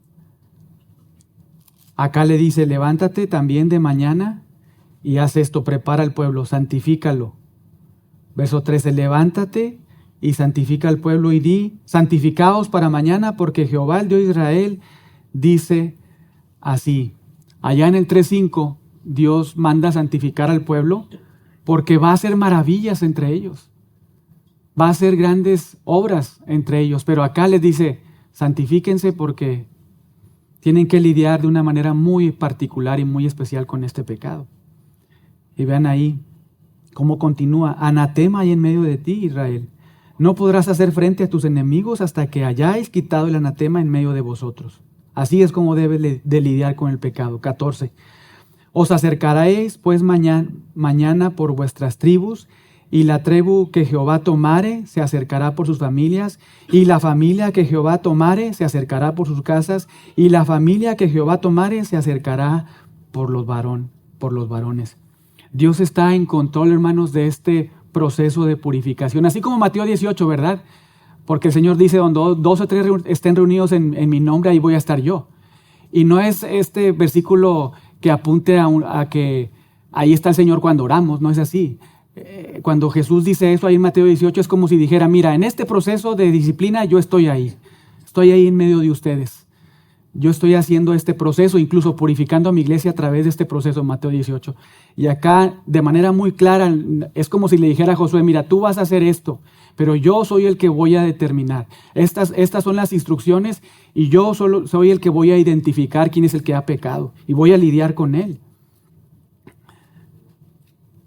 Acá le dice, levántate también de mañana y haz esto, prepara al pueblo, santifícalo. Verso 13, levántate y santifica al pueblo y di, santificaos para mañana porque Jehová, el Dios de Israel, dice así. Allá en el 3:5, Dios manda santificar al pueblo porque va a hacer maravillas entre ellos. Va a hacer grandes obras entre ellos. Pero acá les dice, santifíquense porque tienen que lidiar de una manera muy particular y muy especial con este pecado. Y vean ahí cómo continúa. Anatema hay en medio de ti, Israel. No podrás hacer frente a tus enemigos hasta que hayáis quitado el anatema en medio de vosotros. Así es como debes de lidiar con el pecado. 14. Os acercaréis pues mañana por vuestras tribus, y la tribu que Jehová tomare se acercará por sus familias, y la familia que Jehová tomare se acercará por sus casas, y la familia que Jehová tomare se acercará por los varones. Dios está en control, hermanos, de este proceso de purificación. Así como Mateo 18, ¿verdad? Porque el Señor dice, donde 2 o 3 estén reunidos en mi nombre, ahí voy a estar yo. Y no es este versículo que apunte a que ahí está el Señor cuando oramos, no es así. Cuando Jesús dice eso ahí en Mateo 18, es como si dijera, mira, en este proceso de disciplina yo estoy ahí en medio de ustedes. Yo estoy haciendo este proceso, incluso purificando a mi iglesia a través de este proceso, Mateo 18. Y acá, de manera muy clara, es como si le dijera a Josué, mira, tú vas a hacer esto, pero yo soy el que voy a determinar. Estas son las instrucciones y yo solo soy el que voy a identificar quién es el que ha pecado y voy a lidiar con él.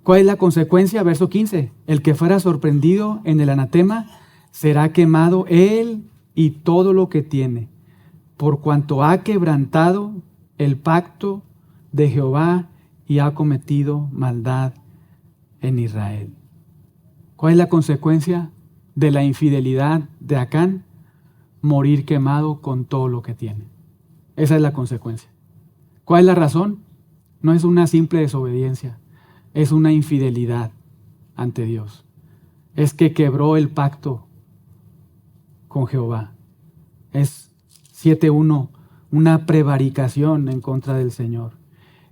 ¿Cuál es la consecuencia? Verso 15. El que fuera sorprendido en el anatema será quemado él y todo lo que tiene, por cuanto ha quebrantado el pacto de Jehová y ha cometido maldad en Israel. ¿Cuál es la consecuencia de la infidelidad de Acán? Morir quemado con todo lo que tiene. Esa es la consecuencia. ¿Cuál es la razón? No es una simple desobediencia, es una infidelidad ante Dios. Es que quebró el pacto con Jehová. Es 7:1, una prevaricación en contra del Señor.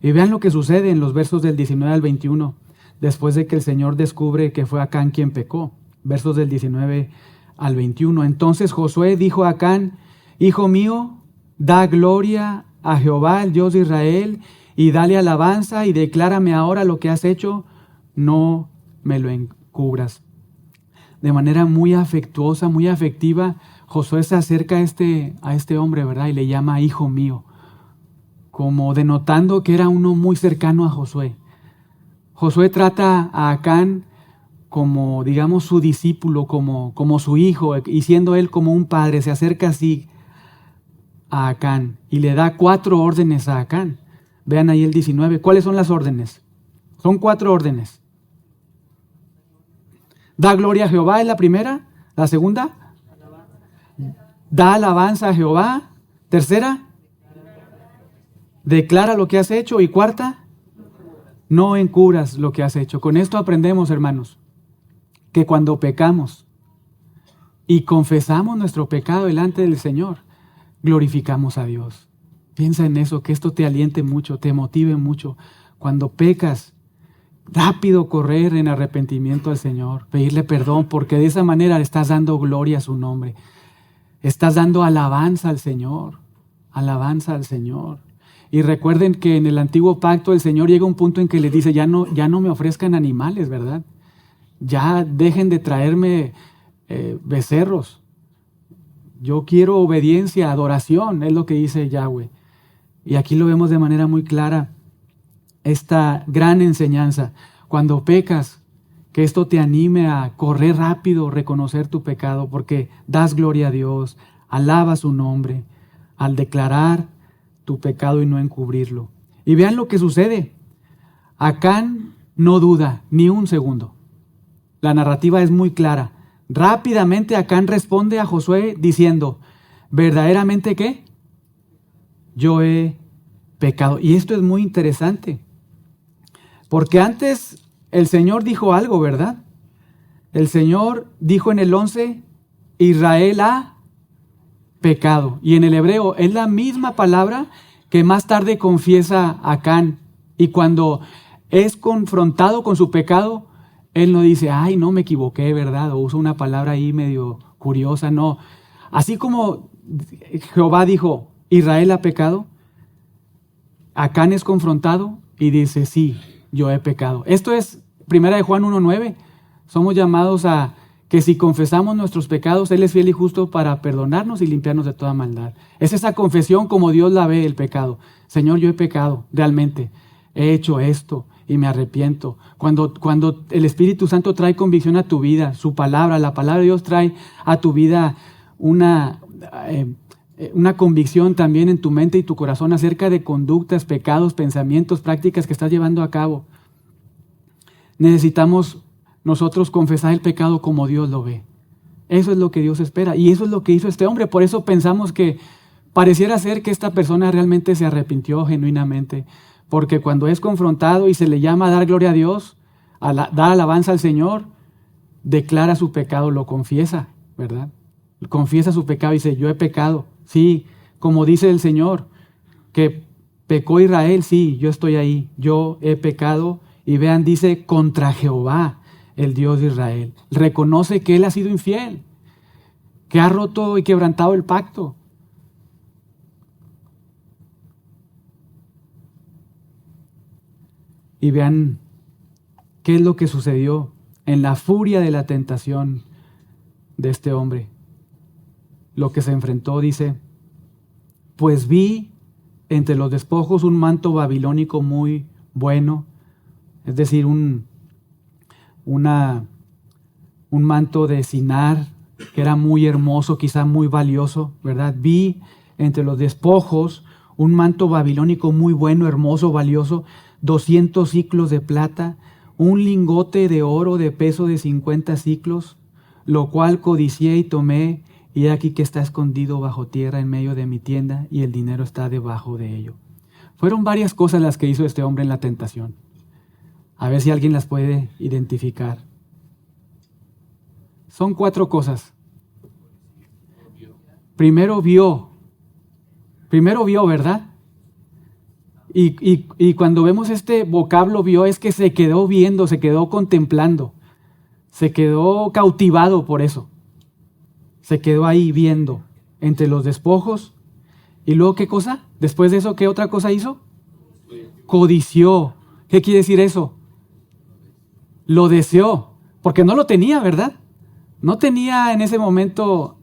Y vean lo que sucede en los versos del 19 al 21, después de que el Señor descubre que fue Acán quien pecó. Versos del 19 al 21. Entonces Josué dijo a Acán, hijo mío, da gloria a Jehová, el Dios de Israel, y dale alabanza, y declárame ahora lo que has hecho, no me lo encubras. De manera muy afectuosa, muy afectiva, Josué se acerca a este hombre, ¿verdad? Y le llama hijo mío, como denotando que era uno muy cercano a Josué. Josué trata a Acán como, digamos, su discípulo, como su hijo, y siendo él como un padre, se acerca así a Acán y le da 4 órdenes a Acán. Vean ahí el 19. ¿Cuáles son las órdenes? Son 4 órdenes. Da gloria a Jehová es la primera. La segunda, da alabanza a Jehová. Tercera, declara lo que has hecho. Y cuarta, no encubras lo que has hecho. Con esto aprendemos, hermanos, que cuando pecamos y confesamos nuestro pecado delante del Señor, glorificamos a Dios. Piensa en eso, que esto te aliente mucho, te motive mucho. Cuando pecas, rápido correr en arrepentimiento al Señor, pedirle perdón, porque de esa manera le estás dando gloria a su nombre. Estás dando alabanza al Señor, alabanza al Señor. Y recuerden que en el antiguo pacto el Señor llega a un punto en que les dice, ya no me ofrezcan animales, ¿verdad? Ya dejen de traerme becerros. Yo quiero obediencia, adoración, es lo que dice Yahweh. Y aquí lo vemos de manera muy clara, esta gran enseñanza. Cuando pecas que esto te anime a correr rápido, reconocer tu pecado, porque das gloria a Dios, alabas su nombre al declarar tu pecado y no encubrirlo. Y vean lo que sucede. Acán no duda ni un segundo. La narrativa es muy clara. Rápidamente Acán responde a Josué diciendo, ¿verdaderamente qué? Yo he pecado. Y esto es muy interesante, porque antes el Señor dijo algo, ¿verdad? El Señor dijo en el 11, Israel ha pecado. Y en el hebreo es la misma palabra que más tarde confiesa Acán. Y cuando es confrontado con su pecado, él no dice, ay, no me equivoqué, ¿verdad? O usa una palabra ahí medio curiosa, no. Así como Jehová dijo, Israel ha pecado, Acán es confrontado y dice, sí, yo he pecado. Esto es 1 Juan 1:9. Somos llamados a que si confesamos nuestros pecados, Él es fiel y justo para perdonarnos y limpiarnos de toda maldad. Es esa confesión como Dios la ve el pecado. Señor, yo he pecado, realmente. He hecho esto y me arrepiento. Cuando el Espíritu Santo trae convicción a tu vida, su palabra, la palabra de Dios trae a tu vida una convicción también en tu mente y tu corazón acerca de conductas, pecados, pensamientos, prácticas que estás llevando a cabo. Necesitamos nosotros confesar el pecado como Dios lo ve. Eso es lo que Dios espera y eso es lo que hizo este hombre. Por eso pensamos que pareciera ser que esta persona realmente se arrepintió genuinamente, porque cuando es confrontado y se le llama a dar gloria a Dios, a dar alabanza al Señor, declara su pecado, lo confiesa, ¿verdad? Confiesa su pecado y dice, yo he pecado. Sí, como dice el Señor, que pecó Israel, sí, yo estoy ahí, yo he pecado. Y vean, dice, contra Jehová, el Dios de Israel. Reconoce que Él ha sido infiel, que ha roto y quebrantado el pacto. Y vean qué es lo que sucedió en la furia de la tentación de este hombre. Lo que se enfrentó, dice, pues vi entre los despojos un manto babilónico muy bueno, es decir, un manto de Sinar que era muy hermoso, quizá muy valioso, ¿verdad? Vi entre los despojos un manto babilónico muy bueno, hermoso, valioso, 200 siclos de plata, un lingote de oro de peso de 50 siclos, lo cual codicié y tomé, y he aquí que está escondido bajo tierra en medio de mi tienda, y el dinero está debajo de ello. Fueron varias cosas las que hizo este hombre en la tentación. A ver si alguien las puede identificar. Son 4 cosas. Primero vio, ¿verdad? Y cuando vemos este vocablo vio, es que se quedó viendo, se quedó contemplando, se quedó cautivado por eso. Se quedó ahí viendo entre los despojos. ¿Y luego qué cosa? Después de eso, ¿qué otra cosa hizo? Codició. ¿Qué quiere decir eso? Lo deseó, porque no lo tenía, ¿verdad? No tenía en ese momento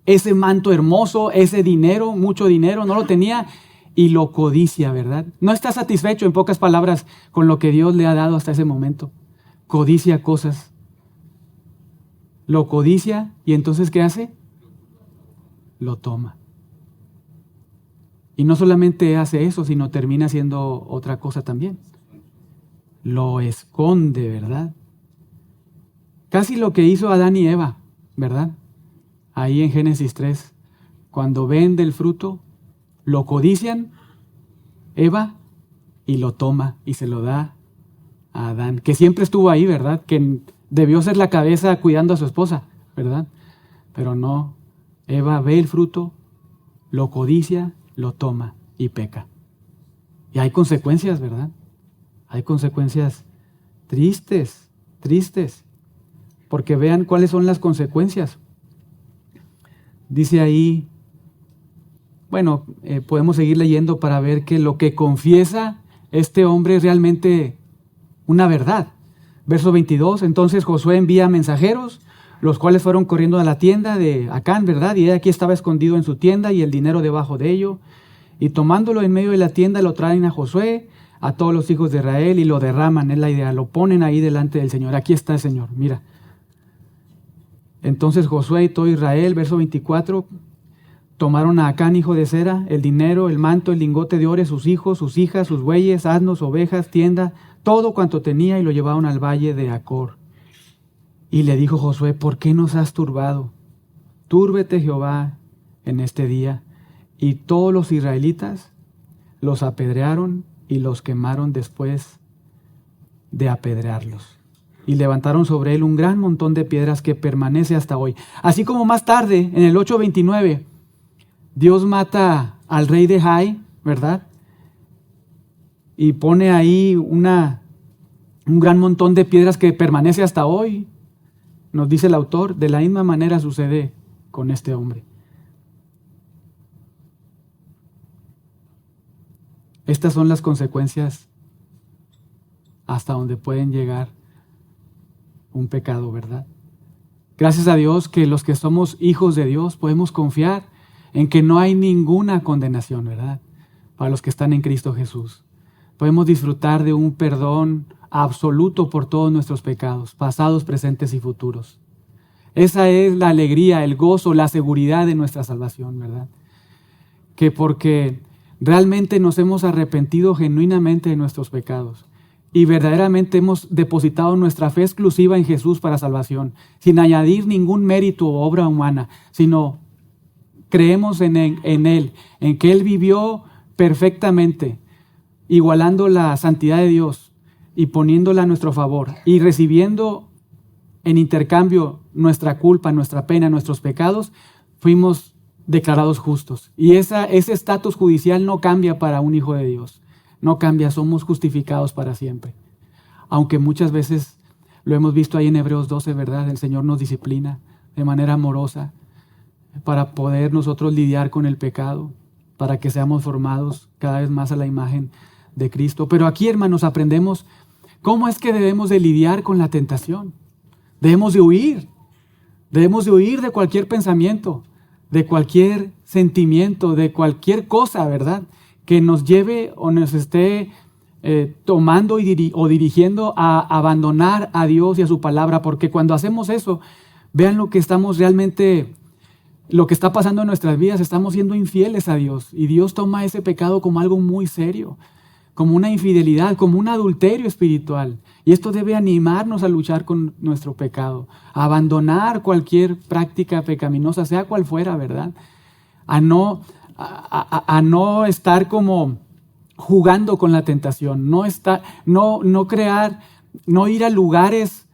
ese manto hermoso, ese dinero, mucho dinero, no lo tenía y lo codicia, ¿verdad? No está satisfecho, en pocas palabras, con lo que Dios le ha dado hasta ese momento. Codicia cosas. Lo codicia y entonces ¿qué hace? Lo toma. Y no solamente hace eso, sino termina haciendo otra cosa también. Lo esconde, ¿verdad? Casi lo que hizo Adán y Eva, ¿verdad? Ahí en Génesis 3, cuando ven del fruto, lo codician, Eva, y lo toma y se lo da a Adán, que siempre estuvo ahí, ¿verdad? Que debió ser la cabeza cuidando a su esposa, ¿verdad? Pero no, Eva ve el fruto, lo codicia, lo toma y peca. Y hay consecuencias, ¿verdad? Hay consecuencias tristes, porque vean cuáles son las consecuencias. Dice ahí, bueno, podemos seguir leyendo para ver que lo que confiesa este hombre es realmente una verdad. Verso 22, entonces Josué envía mensajeros, los cuales fueron corriendo a la tienda de Acán, ¿verdad? Y aquí estaba escondido en su tienda y el dinero debajo de ello. Y tomándolo en medio de la tienda lo traen a Josué, a todos los hijos de Israel y lo derraman, es la idea, lo ponen ahí delante del Señor. Aquí está el Señor, mira. Entonces Josué y todo Israel, verso 24, tomaron a Acán, hijo de Zera, el dinero, el manto, el lingote de oro, sus hijos, sus hijas, sus bueyes, asnos, ovejas, tienda, todo cuanto tenía, y lo llevaron al valle de Acor. Y le dijo Josué, ¿por qué nos has turbado? Túrbete Jehová en este día. Y todos los israelitas los apedrearon y los quemaron después de apedrearlos. Y levantaron sobre él un gran montón de piedras que permanece hasta hoy. Así como más tarde, en el 8:29, Dios mata al rey de Jai, ¿verdad? Y pone ahí un gran montón de piedras que permanece hasta hoy. Nos dice el autor, de la misma manera sucede con este hombre. Estas son las consecuencias hasta donde pueden llegar un pecado, ¿verdad? Gracias a Dios que los que somos hijos de Dios podemos confiar en que no hay ninguna condenación, ¿verdad? Para los que están en Cristo Jesús. Podemos disfrutar de un perdón absoluto por todos nuestros pecados, pasados, presentes y futuros. Esa es la alegría, el gozo, la seguridad de nuestra salvación, ¿verdad? Que porque realmente nos hemos arrepentido genuinamente de nuestros pecados y verdaderamente hemos depositado nuestra fe exclusiva en Jesús para salvación, sin añadir ningún mérito o obra humana, sino creemos en Él, en que Él vivió perfectamente, igualando la santidad de Dios y poniéndola a nuestro favor y recibiendo en intercambio nuestra culpa, nuestra pena, nuestros pecados, fuimos declarados justos. Y ese estatus judicial no cambia para un hijo de Dios. No cambia, somos justificados para siempre. Aunque muchas veces lo hemos visto ahí en Hebreos 12, ¿verdad? El Señor nos disciplina de manera amorosa para poder nosotros lidiar con el pecado, para que seamos formados cada vez más a la imagen de Cristo. Pero aquí, hermanos, aprendemos cómo es que debemos de lidiar con la tentación. Debemos de huir de cualquier pensamiento, de cualquier sentimiento, de cualquier cosa, ¿verdad? Que nos lleve o nos esté tomando o dirigiendo a abandonar a Dios y a su palabra, porque cuando hacemos eso, vean lo que estamos realmente, lo que está pasando en nuestras vidas, estamos siendo infieles a Dios y Dios toma ese pecado como algo muy serio, como una infidelidad, como un adulterio espiritual. Y esto debe animarnos a luchar con nuestro pecado, a abandonar cualquier práctica pecaminosa, sea cual fuera, ¿verdad? A no estar como jugando con la tentación, no ir a lugares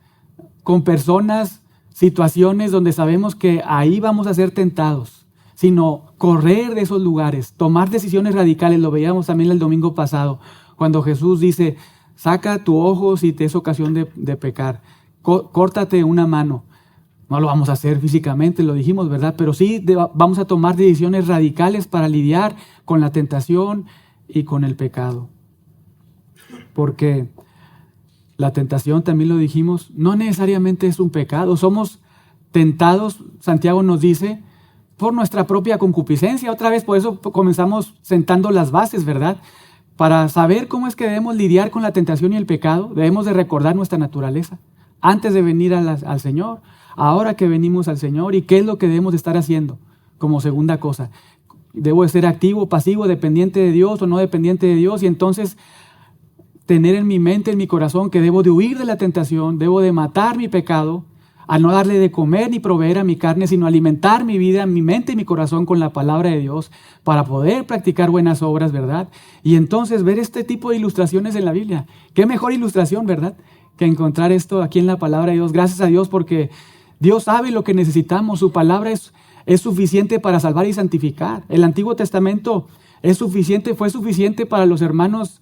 con personas, situaciones donde sabemos que ahí vamos a ser tentados, sino correr de esos lugares, tomar decisiones radicales. Lo veíamos también el domingo pasado, cuando Jesús dice, saca tu ojo si te es ocasión de pecar, córtate una mano. No lo vamos a hacer físicamente, lo dijimos, ¿verdad? Pero sí vamos a tomar decisiones radicales para lidiar con la tentación y con el pecado. Porque la tentación, también lo dijimos, no necesariamente es un pecado. Somos tentados, Santiago nos dice, por nuestra propia concupiscencia. Otra vez, por eso comenzamos sentando las bases, ¿verdad? Para saber cómo es que debemos lidiar con la tentación y el pecado, debemos de recordar nuestra naturaleza antes de venir al Señor, ahora que venimos al Señor, y qué es lo que debemos de estar haciendo como segunda cosa. ¿Debo de ser activo, pasivo, dependiente de Dios o no dependiente de Dios? Y entonces tener en mi mente, en mi corazón, que debo de huir de la tentación, debo de matar mi pecado, a no darle de comer ni proveer a mi carne, sino alimentar mi vida, mi mente y mi corazón con la palabra de Dios para poder practicar buenas obras, ¿verdad? Y entonces ver este tipo de ilustraciones en la Biblia. Qué mejor ilustración, ¿verdad?, que encontrar esto aquí en la palabra de Dios. Gracias a Dios porque Dios sabe lo que necesitamos. Su palabra es suficiente para salvar y santificar. El Antiguo Testamento fue suficiente para los hermanos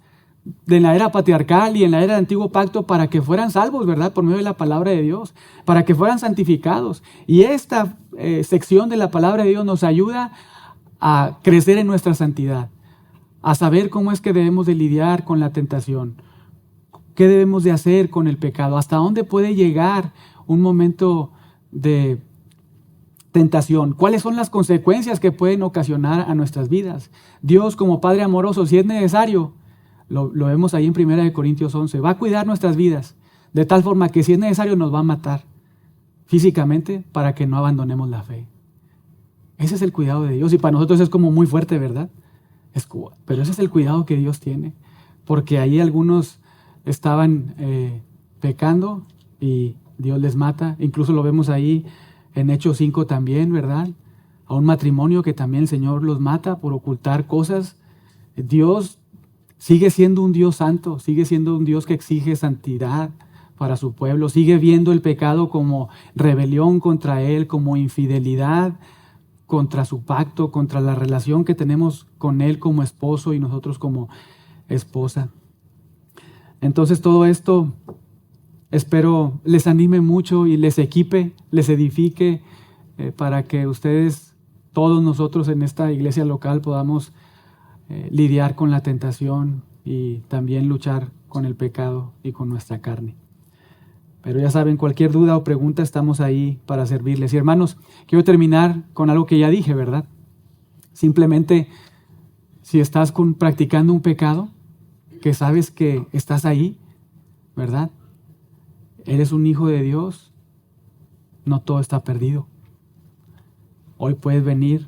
de la era patriarcal y en la era del Antiguo Pacto para que fueran salvos, ¿verdad?, por medio de la palabra de Dios, para que fueran santificados. Y esta sección de la palabra de Dios nos ayuda a crecer en nuestra santidad, a saber cómo es que debemos de lidiar con la tentación, qué debemos de hacer con el pecado, hasta dónde puede llegar un momento de tentación, cuáles son las consecuencias que pueden ocasionar a nuestras vidas. Dios, como Padre amoroso, si es necesario, Lo vemos ahí en 1 Corintios 11. Va a cuidar nuestras vidas, de tal forma que si es necesario nos va a matar físicamente para que no abandonemos la fe. Ese es el cuidado de Dios y para nosotros es como muy fuerte, ¿verdad? Pero ese es el cuidado que Dios tiene, porque ahí algunos estaban pecando y Dios les mata. Incluso lo vemos ahí en Hechos 5 también, ¿verdad? A un matrimonio que también el Señor los mata por ocultar cosas. Dios sigue siendo un Dios santo, sigue siendo un Dios que exige santidad para su pueblo, sigue viendo el pecado como rebelión contra Él, como infidelidad contra su pacto, contra la relación que tenemos con Él como esposo y nosotros como esposa. Entonces todo esto espero les anime mucho y les equipe, les edifique para que ustedes, todos nosotros en esta iglesia local podamos lidiar con la tentación y también luchar con el pecado y con nuestra carne. Pero ya saben, cualquier duda o pregunta estamos ahí para servirles. Y hermanos, quiero terminar con algo que ya dije, ¿verdad? Simplemente, si estás practicando un pecado, que sabes que estás ahí, ¿verdad? Eres un hijo de Dios, no todo está perdido. Hoy puedes venir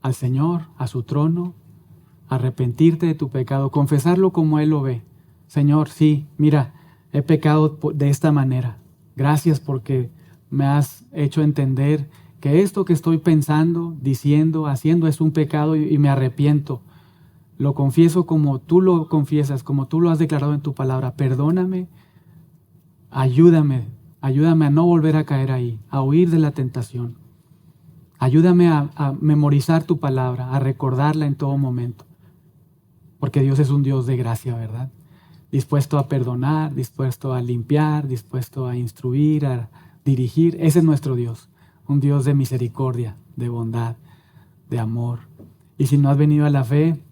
al Señor, a su trono, arrepentirte de tu pecado, confesarlo como Él lo ve. Señor, sí, mira, he pecado de esta manera. Gracias porque me has hecho entender que esto que estoy pensando, diciendo, haciendo es un pecado y me arrepiento. Lo confieso como tú lo confiesas, como tú lo has declarado en tu palabra. Perdóname, ayúdame a no volver a caer ahí, a huir de la tentación. Ayúdame a memorizar tu palabra, a recordarla en todo momento. Porque Dios es un Dios de gracia, ¿verdad? Dispuesto a perdonar, dispuesto a limpiar, dispuesto a instruir, a dirigir. Ese es nuestro Dios, un Dios de misericordia, de bondad, de amor. Y si no has venido a la fe,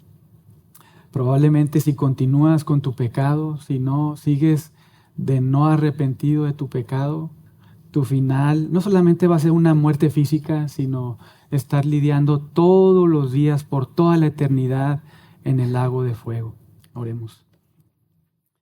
probablemente si continúas con tu pecado, si no sigues de no arrepentido de tu pecado, tu final no solamente va a ser una muerte física, sino estar lidiando todos los días por toda la eternidad en el lago de fuego. Oremos.